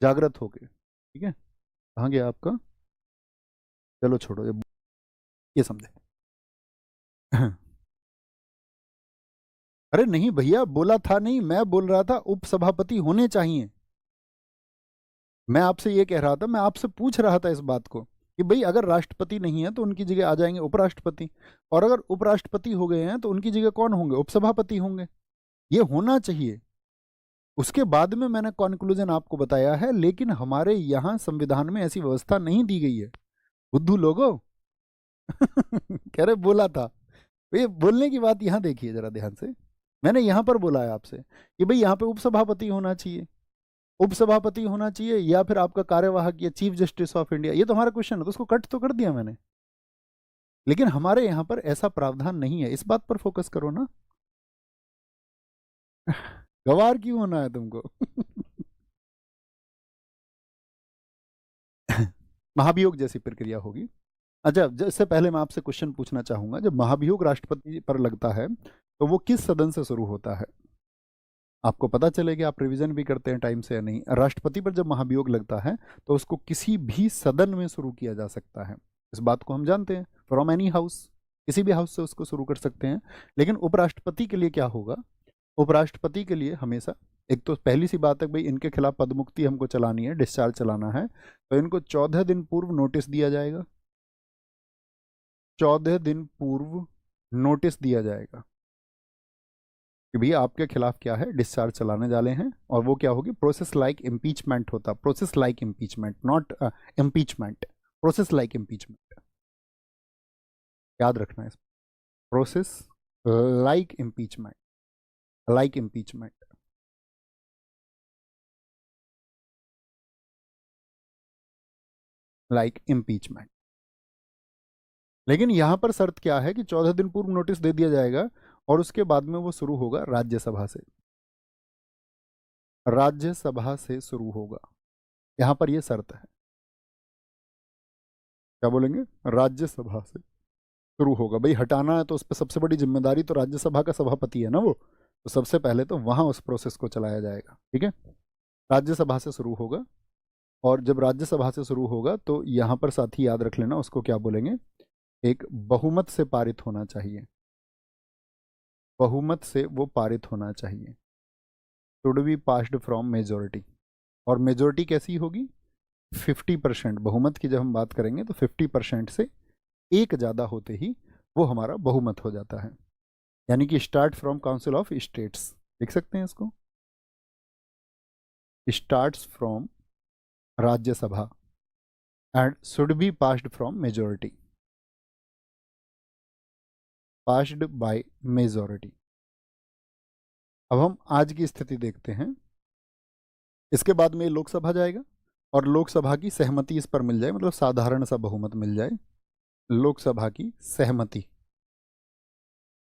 जागृत होके, ठीक है। कहाँ गया आपका, चलो छोड़ो ये समझे। अरे नहीं भैया, बोला था नहीं, मैं बोल रहा था उपसभापति होने चाहिए। मैं आपसे ये कह रहा था, मैं आपसे पूछ रहा था इस बात को कि भाई अगर राष्ट्रपति नहीं है तो उनकी जगह आ जाएंगे उपराष्ट्रपति, और अगर उपराष्ट्रपति हो गए हैं तो उनकी जगह कौन होंगे, उपसभापति होंगे। ये होना चाहिए। उसके बाद में मैंने कॉन्क्लूजन आपको बताया है, लेकिन हमारे यहाँ संविधान में ऐसी व्यवस्था नहीं दी गई है। बुद्धू लोगों। कह रहे बोला था, ये बोलने की बात यहाँ देखिए जरा ध्यान से। मैंने यहाँ पर बोला है आपसे कि भाई यहाँ पे उपसभापति होना चाहिए, उपसभापति होना चाहिए, या फिर आपका कार्यवाहक या चीफ जस्टिस ऑफ इंडिया। ये तो हमारा क्वेश्चन है, तो उसको कट तो कर दिया मैंने। लेकिन हमारे यहाँ पर ऐसा प्रावधान नहीं है, इस बात पर फोकस करो ना। गवार क्यों होना है तुमको? महाभियोग जैसी प्रक्रिया होगी। अच्छा, इससे पहले मैं आपसे क्वेश्चन पूछना चाहूंगा, जब महाभियोग राष्ट्रपति पर लगता है तो वो किस सदन से शुरू होता है? आपको पता चलेगा, आप रिवीजन भी करते हैं टाइम से या नहीं। राष्ट्रपति पर जब महाभियोग लगता है तो उसको किसी भी सदन में शुरू किया जा सकता है, इस बात को हम जानते हैं। फ्रॉम एनी हाउस, किसी भी हाउस से उसको शुरू कर सकते हैं। लेकिन उपराष्ट्रपति के लिए क्या होगा? उपराष्ट्रपति के लिए हमेशा, एक तो पहली सी बात है भाई इनके खिलाफ पदमुक्ति हमको चलानी है, डिस्चार्ज चलाना है, तो इनको 14 दिन पूर्व नोटिस दिया जाएगा। 14 दिन पूर्व नोटिस दिया जाएगा कि भैया आपके खिलाफ क्या है, डिस्चार्ज चलाने वाले हैं। और वो क्या होगी, प्रोसेस लाइक इम्पीचमेंट होता, process like impeachment, not impeachment, process like impeachment, याद रखना है। Process like impeachment, like impeachment. Like impeachment. लेकिन यहां पर शर्त क्या है कि 14 दिन पूर्व नोटिस दे दिया जाएगा और उसके बाद में वो शुरू होगा राज्यसभा से। राज्यसभा से शुरू होगा, यहां पर ये शर्त है। क्या बोलेंगे? राज्यसभा से शुरू होगा। भाई हटाना है तो उस पर सबसे बड़ी जिम्मेदारी तो राज्यसभा का सभापति है ना वो, तो सबसे पहले तो वहां उस प्रोसेस को चलाया जाएगा। ठीक है, राज्यसभा से शुरू होगा। और जब राज्यसभा से शुरू होगा तो यहां पर साथी याद रख लेना उसको क्या बोलेंगे, एक बहुमत से पारित होना चाहिए। बहुमत से वो पारित होना चाहिए, should be passed from majority. और मेजोरिटी कैसी होगी? 50%। बहुमत की जब हम बात करेंगे तो 50% से एक ज़्यादा होते ही वो हमारा बहुमत हो जाता है। यानी कि start from council of states, लिख सकते हैं इसको, starts from Rajya Sabha and should be passed from majority, passed by majority. अब हम आज की स्थिति देखते हैं। इसके बाद में लोकसभा जाएगा और लोकसभा की सहमति इस पर मिल जाए, मतलब साधारण सा बहुमत मिल जाए, लोकसभा की सहमति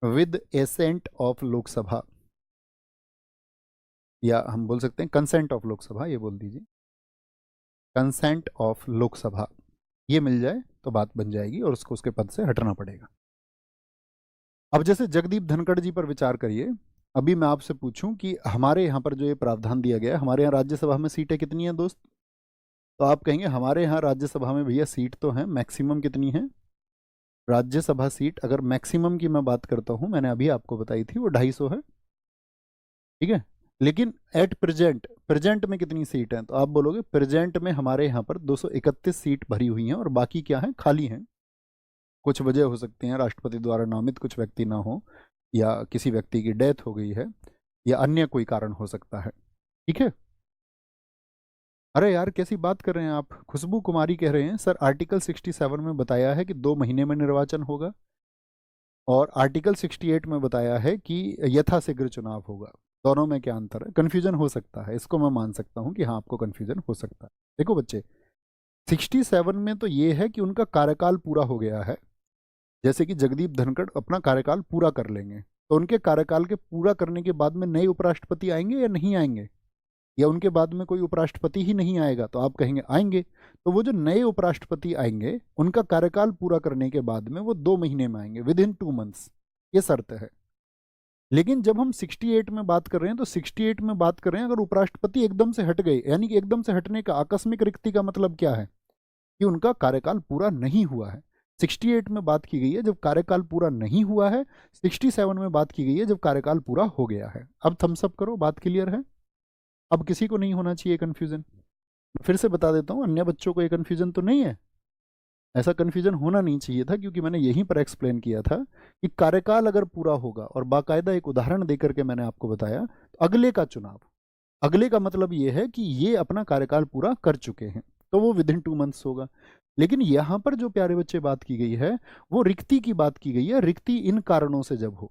विद एसेंट ऑफ लोकसभा, या हम बोल सकते हैं कंसेंट ऑफ लोकसभा, ये बोल दीजिए, कंसेंट ऑफ लोकसभा, ये मिल जाए तो बात बन जाएगी और उसको उसके पद से हटना पड़ेगा। अब जैसे जगदीप धनखड़ जी पर विचार करिए। अभी मैं आपसे पूछूं कि हमारे यहाँ पर जो ये प्रावधान दिया गया है, हमारे यहाँ राज्यसभा में सीटें कितनी हैं दोस्त? तो आप कहेंगे हमारे यहाँ राज्यसभा में भैया सीट तो है, मैक्सिमम कितनी है? राज्यसभा सीट अगर मैक्सिमम की मैं बात करता हूँ, मैंने अभी आपको बताई थी, वो 250 है। ठीक है, लेकिन एट प्रेजेंट, प्रेजेंट में कितनी सीट है? तो आप बोलोगे प्रेजेंट में हमारे यहाँ पर 231 सीट भरी हुई हैं और बाकी क्या है? खाली हैं। कुछ वजह हो सकती हैं, राष्ट्रपति द्वारा नामित कुछ व्यक्ति ना हो, या किसी व्यक्ति की डेथ हो गई है, या अन्य कोई कारण हो सकता है। ठीक है। अरे यार कैसी बात कर रहे हैं आप? खुशबू कुमारी कह रहे हैं सर आर्टिकल 67 में बताया है कि 2 महीने में निर्वाचन होगा, और आर्टिकल 68 में बताया है कि यथाशीघ्र चुनाव होगा। दोनों में क्या अंतर है? कन्फ्यूजन हो सकता है, इसको मैं मान सकता हूँ कि हाँ आपको कन्फ्यूजन हो सकता है। देखो बच्चे, 67 में तो ये है कि उनका कार्यकाल पूरा हो गया है, जैसे कि जगदीप धनखड़ अपना कार्यकाल पूरा कर लेंगे, तो उनके कार्यकाल के पूरा करने के बाद में नए उपराष्ट्रपति आएंगे या नहीं आएंगे, या उनके बाद में कोई उपराष्ट्रपति ही नहीं आएगा? तो आप कहेंगे आएंगे। तो वो जो नए उपराष्ट्रपति आएंगे उनका कार्यकाल पूरा करने के बाद में वो 2 महीने में आएंगे, विद इन 2 मंथ्स, ये शर्त है। लेकिन जब हम 68 में बात कर रहे हैं तो 68 में बात कर रहे हैं अगर उपराष्ट्रपति एकदम से हट गए, यानी कि एकदम से हटने का आकस्मिक रिक्ति का मतलब क्या है? कि उनका कार्यकाल पूरा नहीं हुआ है। 68 में बात की गई है जब कार्यकाल पूरा नहीं हुआ है, 67 में बात की गई है जब कार्यकाल पूरा हो गया है। अब थम्स अप करो, बात क्लियर है? अब किसी को नहीं होना चाहिए कन्फ्यूजन। फिर से बता देता हूँ, अन्य बच्चों को ये कन्फ्यूजन तो नहीं है। ऐसा कन्फ्यूजन होना नहीं चाहिए था, क्योंकि मैंने यहीं पर एक्सप्लेन किया था कि कार्यकाल अगर पूरा होगा, और बाकायदा एक उदाहरण देकर के मैंने आपको बताया, तो अगले का चुनाव, अगले का मतलब ये है कि ये अपना कार्यकाल पूरा कर चुके हैं, तो वो विद इन 2 मंथ्स होगा। लेकिन यहाँ पर जो प्यारे बच्चे बात की गई है वो रिक्ति की बात की गई है, रिक्ति इन कारणों से जब हो।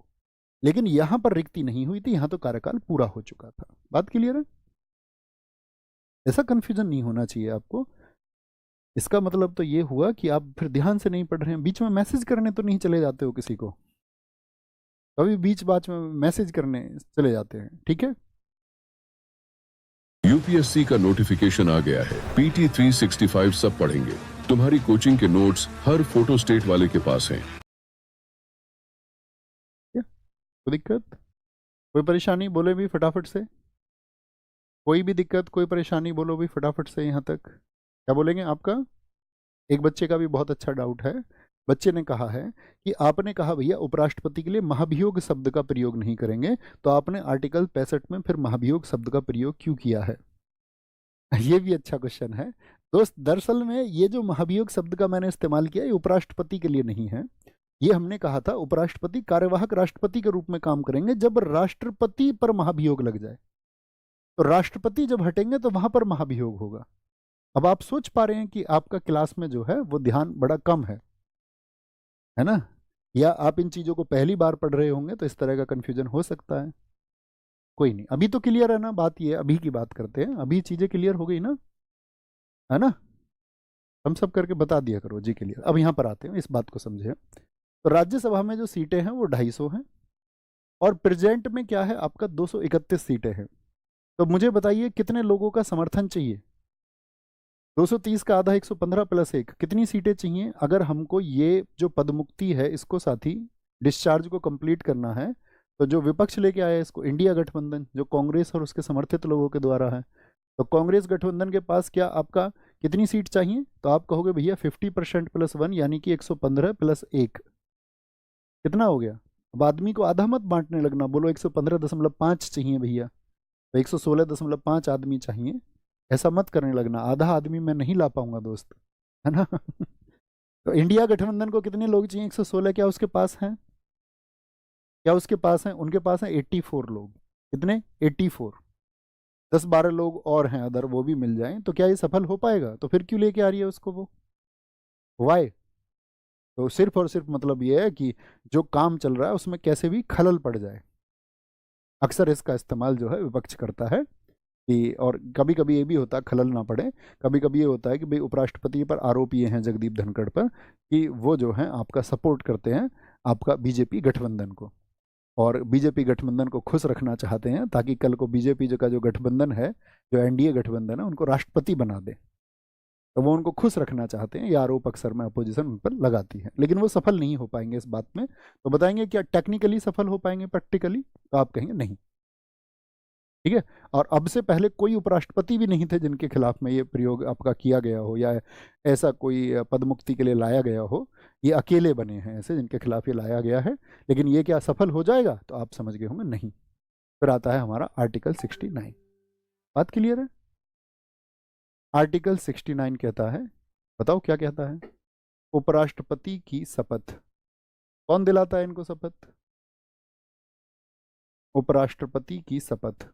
लेकिन यहाँ पर रिक्ति नहीं हुई थी, यहाँ तो कार्यकाल पूरा हो चुका था। बात क्लियर है? ऐसा कंफ्यूजन नहीं होना चाहिए आपको। इसका मतलब तो ये हुआ कि आप फिर ध्यान से नहीं पढ़ रहे हैं, बीच में मैसेज करने तो नहीं चले जाते हो किसी को, कभी बीच बाच में मैसेज करने चले जाते हैं। ठीक है, यूपीएससी का नोटिफिकेशन आ गया है। पीटी 365 सब पढ़ेंगे। तुम्हारी कोचिंग के नोट्स हर फोटो स्टेट वाले के पास हैं। कोई दिक्कत, कोई परेशानी बोले भी फटाफट से, कोई भी दिक्कत कोई परेशानी बोलो भी फटाफट से यहाँ तक। क्या बोलेंगे आपका? एक बच्चे का भी बहुत अच्छा डाउट है। बच्चे ने कहा है कि आपने कहा भैया उपराष्ट्रपति के लिए महाभियोग शब्द का प्रयोग नहीं करेंगे, तो आपने आर्टिकल 65 में फिर महाभियोग शब्द का प्रयोग क्यों किया है? ये भी अच्छा क्वेश्चन है दोस्त। दरअसल में ये जो महाभियोग शब्द का मैंने इस्तेमाल किया, ये उपराष्ट्रपति के लिए नहीं है। ये हमने कहा था उपराष्ट्रपति कार्यवाहक राष्ट्रपति के रूप में काम करेंगे जब राष्ट्रपति पर महाभियोग लग जाए, तो राष्ट्रपति जब हटेंगे तो वहां पर महाभियोग होगा। अब आप सोच पा रहे हैं कि आपका क्लास में जो है वो ध्यान बड़ा कम है ना? या आप इन चीजों को पहली बार पढ़ रहे होंगे तो इस तरह का कंफ्यूजन हो सकता है। कोई नहीं, अभी तो क्लियर है ना बात, ये अभी की बात करते हैं, अभी चीजें क्लियर हो गई ना, है ना। हम सब करके बता दिया करो जी क्लियर। अब यहाँ पर आते हैं, इस बात को समझे। तो राज्यसभा में जो सीटें हैं वो 250 हैं, और प्रेजेंट में क्या है आपका 231 सीटें हैं। तो मुझे बताइए कितने लोगों का समर्थन चाहिए। 230 का आधा 115 प्लस 1, कितनी सीटें चाहिए अगर हमको ये जो पदमुक्ति है इसको साथी डिस्चार्ज को कंप्लीट करना है। तो जो विपक्ष लेके आया है इसको, इंडिया गठबंधन, जो कांग्रेस और उसके समर्थित लोगों के द्वारा है, तो कांग्रेस गठबंधन के पास क्या आपका कितनी सीट चाहिए, तो आप कहोगे भैया 50% प्लस 1 यानी कि 115 प्लस 1 कितना हो गया। अब आदमी को आधा मत बांटने लगना, बोलो 115.5 चाहिए भैया, तो 116.5 आदमी चाहिए, ऐसा मत करने लगना, आधा आदमी मैं नहीं ला पाऊंगा दोस्त, है ना। तो इंडिया गठबंधन को कितने लोग चाहिए, 116, क्या उसके पास हैं, क्या उसके पास हैं, उनके पास हैं 84 लोग। कितने, 84। 10-12 लोग और हैं अदर, वो भी मिल जाएं तो क्या ये सफल हो पाएगा, तो फिर क्यों लेके आ रही है उसको वो, वाई। तो सिर्फ और सिर्फ मतलब ये है कि जो काम चल रहा है उसमें कैसे भी खलल पड़ जाए, अक्सर इसका इस्तेमाल जो है विपक्ष करता है कि, और कभी कभी ये भी होता है खलल ना पड़े, कभी कभी ये होता है कि भाई उपराष्ट्रपति पर आरोप ये हैं जगदीप धनखड़ पर कि वो जो है आपका सपोर्ट करते हैं आपका बीजेपी गठबंधन को, और बीजेपी गठबंधन को खुश रखना चाहते हैं ताकि कल को बीजेपी जो का जो गठबंधन है, जो एनडीए गठबंधन है, उनको राष्ट्रपति बना दे। तो वो उनको खुश रखना चाहते हैं, ये आरोप अक्सर में अपोजिशन उन पर लगाती है, लेकिन वो सफल नहीं हो पाएंगे इस बात में। तो बताएंगे क्या टेक्निकली सफल हो पाएंगे प्रैक्टिकली, तो आप कहेंगे नहीं, ठीक है। और अब से पहले कोई उपराष्ट्रपति भी नहीं थे जिनके खिलाफ में ये प्रयोग आपका किया गया हो, या ऐसा कोई पदमुक्ति के लिए लाया गया हो, ये अकेले बने हैं ऐसे जिनके खिलाफ ये लाया गया है। लेकिन ये क्या सफल हो जाएगा, तो आप समझ गए होंगे नहीं। फिर आता है हमारा आर्टिकल 69, बात क्लियर है। आर्टिकल 69 कहता है, बताओ क्या कहता है, उपराष्ट्रपति की शपथ। कौन दिलाता है इनको शपथ, उपराष्ट्रपति की शपथ।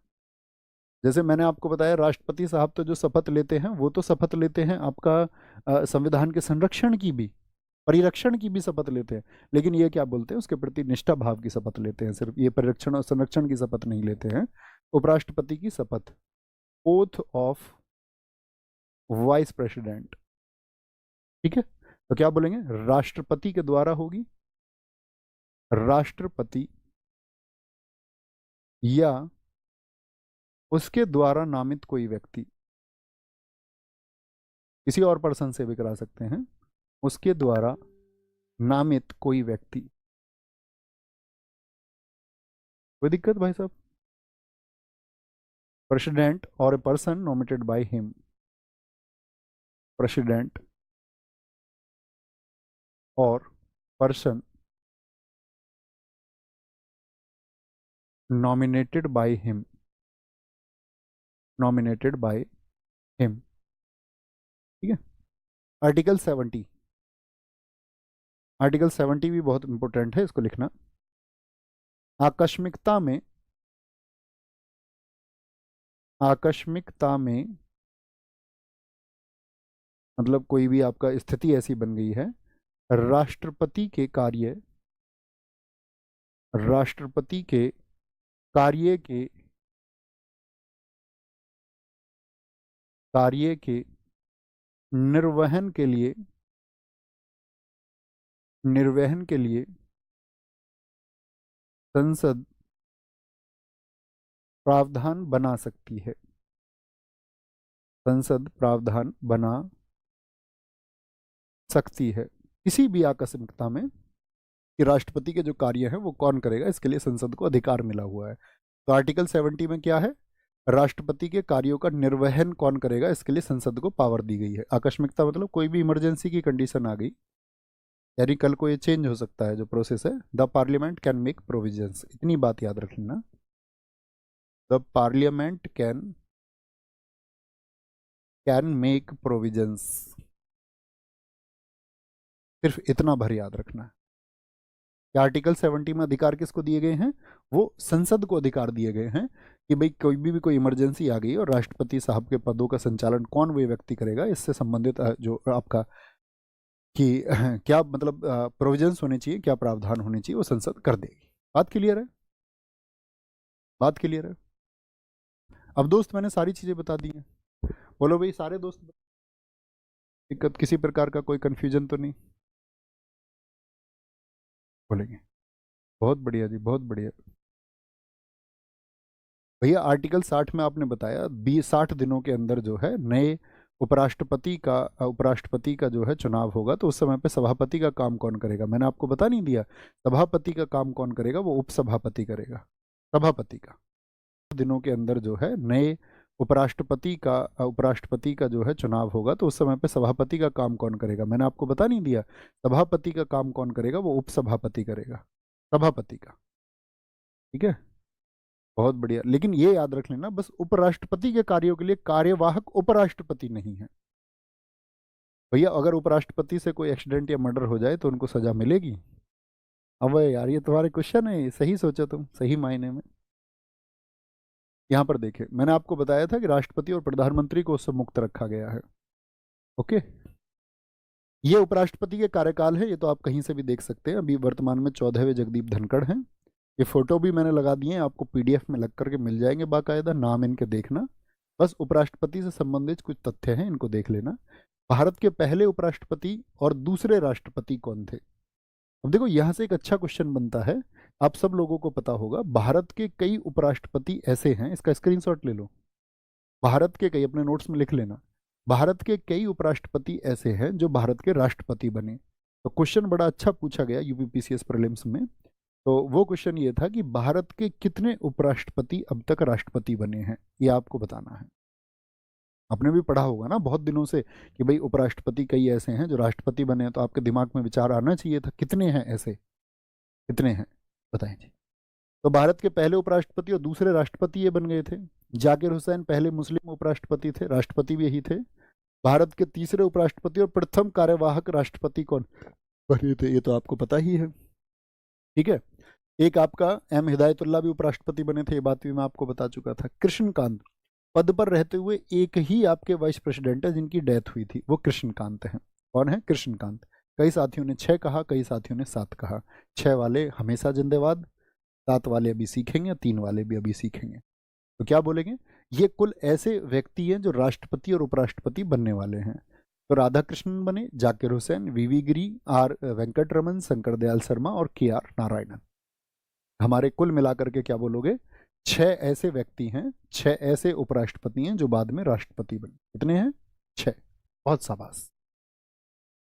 जैसे मैंने आपको बताया राष्ट्रपति साहब तो जो शपथ लेते हैं वो तो शपथ लेते हैं आपका संविधान के संरक्षण की भी, परिरक्षण की भी शपथ लेते हैं, लेकिन ये क्या बोलते हैं, उसके प्रति निष्ठा भाव की शपथ लेते हैं, सिर्फ ये परिरक्षण और संरक्षण की शपथ नहीं लेते हैं। उपराष्ट्रपति की शपथ, ओथ ऑफ वाइस प्रेसिडेंट, ठीक है। तो क्या बोलेंगे, राष्ट्रपति के द्वारा होगी, राष्ट्रपति या उसके द्वारा नामित कोई व्यक्ति, किसी और पर्सन से भी करा सकते हैं, उसके द्वारा नामित कोई व्यक्ति। कोई दिक्कत भाई साहब, प्रेसिडेंट और a person nominated by him, president और person nominated by him, nominated by him, ठीक है। आर्टिकल 70, आर्टिकल 70 भी बहुत इंपॉर्टेंट है, इसको लिखना। आकस्मिकता में, आकस्मिकता में मतलब कोई भी आपका स्थिति ऐसी बन गई है, राष्ट्रपति के कार्य, राष्ट्रपति के कार्य के, कार्य के निर्वहन के लिए, निर्वहन के लिए संसद प्रावधान बना सकती है, संसद प्रावधान बना सकती है किसी भी आकस्मिकता में कि राष्ट्रपति के जो कार्य हैं वो कौन करेगा, इसके लिए संसद को अधिकार मिला हुआ है। तो आर्टिकल 70 में क्या है, राष्ट्रपति के कार्यों का निर्वहन कौन करेगा, इसके लिए संसद को पावर दी गई है। आकस्मिकता मतलब कोई भी इमरजेंसी की कंडीशन आ गई, यानी कल को ये चेंज हो सकता है जो प्रोसेस है। The parliament can make provisions, इतनी बात याद रख लेना, the parliament can make provisions, सिर्फ इतना भर याद रखना है कि आर्टिकल 70 में अधिकार किसको दिए गए हैं, वो संसद को अधिकार दिए गए हैं कि भाई कोई इमरजेंसी आ गई और राष्ट्रपति साहब के पदों का संचालन कौन वो व्यक्ति करेगा, इससे संबंधित जो आपका कि क्या मतलब प्रोविजंस होने चाहिए, क्या प्रावधान होने चाहिए, वो संसद कर देगी। बात क्लियर है, बात क्लियर है। अब दोस्त मैंने सारी चीजें बता दी हैं, बोलो भाई सारे दोस्त, दिक्कत किसी प्रकार का कोई कंफ्यूजन तो नहीं? बोलेंगे बहुत बढ़िया जी, बहुत बढ़िया। भैया आर्टिकल 60 में आपने बताया 60 दिनों के अंदर जो है नए उपराष्ट्रपति का जो है चुनाव होगा, तो उस समय पे सभापति का काम कौन करेगा? मैंने आपको बता नहीं दिया? सभापति का काम कौन करेगा? वो उपसभापति करेगा, सभापति का। दिनों के अंदर जो है नए उपराष्ट्रपति का जो है चुनाव होगा, तो उस समय पे सभापति का काम कौन करेगा? मैंने आपको बता नहीं दिया? सभापति का काम कौन करेगा? वो उपसभापति करेगा, सभापति का। ठीक है, बहुत बढ़िया। लेकिन ये याद रख लेना, बस उपराष्ट्रपति के कार्यों के लिए कार्यवाहक उपराष्ट्रपति नहीं है भैया। अगर उपराष्ट्रपति से कोई एक्सीडेंट या मर्डर हो जाए तो उनको सजा मिलेगी? अब यार ये तुम्हारे क्वेश्चन है, सही सोचा तुम, सही मायने में। यहाँ पर देखे, मैंने आपको बताया था कि राष्ट्रपति और प्रधानमंत्री को उससे मुक्त रखा गया है। ओके, ये उपराष्ट्रपति के कार्यकाल है, ये तो आप कहीं से भी देख सकते हैं। अभी वर्तमान में 14वें जगदीप धनखड़ हैं। ये फोटो भी मैंने लगा दिए हैं, आपको पीडीएफ में लग करके मिल जाएंगे बाकायदा, नाम इनके देखना। बस उपराष्ट्रपति से संबंधित कुछ तथ्य हैं, इनको देख लेना। भारत के पहले उपराष्ट्रपति और दूसरे राष्ट्रपति कौन थे? अब देखो यहाँ से एक अच्छा क्वेश्चन बनता है, आप सब लोगों को पता होगा भारत के कई उपराष्ट्रपति ऐसे हैं, इसका स्क्रीनशॉट ले लो। भारत के कई, अपने नोट्स में लिख लेना, भारत के कई उपराष्ट्रपति ऐसे हैं जो भारत के राष्ट्रपति बने। तो क्वेश्चन बड़ा अच्छा पूछा गया यूपीपीसीएस प्रीलिम्स में। तो वो क्वेश्चन ये था कि भारत के कितने उपराष्ट्रपति अब तक राष्ट्रपति बने हैं, ये आपको बताना है। आपने भी पढ़ा होगा ना बहुत दिनों से कि भाई उपराष्ट्रपति कई ऐसे हैं जो राष्ट्रपति बने हैं, तो आपके दिमाग में विचार आना चाहिए था कितने हैं ऐसे, कितने हैं बताएं जी। तो भारत के पहले उपराष्ट्रपति और दूसरे राष्ट्रपति ये बन गए थे। जाकिर हुसैन पहले मुस्लिम उपराष्ट्रपति थे, राष्ट्रपति भी यही थे। भारत के तीसरे उपराष्ट्रपति और प्रथम कार्यवाहक राष्ट्रपति कौन बने थे, ये तो आपको पता ही है। ठीक है, एक आपका एम हिदायतुल्लाह भी उपराष्ट्रपति बने थे, ये बात भी मैं आपको बता चुका था। कृष्णकांत पद पर रहते हुए एक ही आपके वाइस प्रेसिडेंट है जिनकी डेथ हुई थी, वो कृष्णकांत हैं। कौन है? कृष्णकांत। कई साथियों ने 6 कहा, कई साथियों ने 7 कहा। 6 वाले हमेशा जिंदाबाद, 7 वाले अभी सीखेंगे, 3 वाले भी अभी सीखेंगे। तो क्या बोलेंगे? ये कुल ऐसे व्यक्ति हैं जो राष्ट्रपति और उपराष्ट्रपति बनने वाले हैं। तो राधा कृष्णन बने, जाकिर हुसैन, वीवी गिरी, आर वेंकटरमन, शंकर दयाल शर्मा और के आर नारायणन। हमारे कुल मिलाकर के क्या बोलोगे? 6 ऐसे व्यक्ति हैं, 6 ऐसे उपराष्ट्रपति हैं जो बाद में राष्ट्रपति बने। कितने हैं? 6। बहुत शाबाश।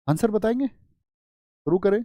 आंसर बताएंगे? शुरू करें?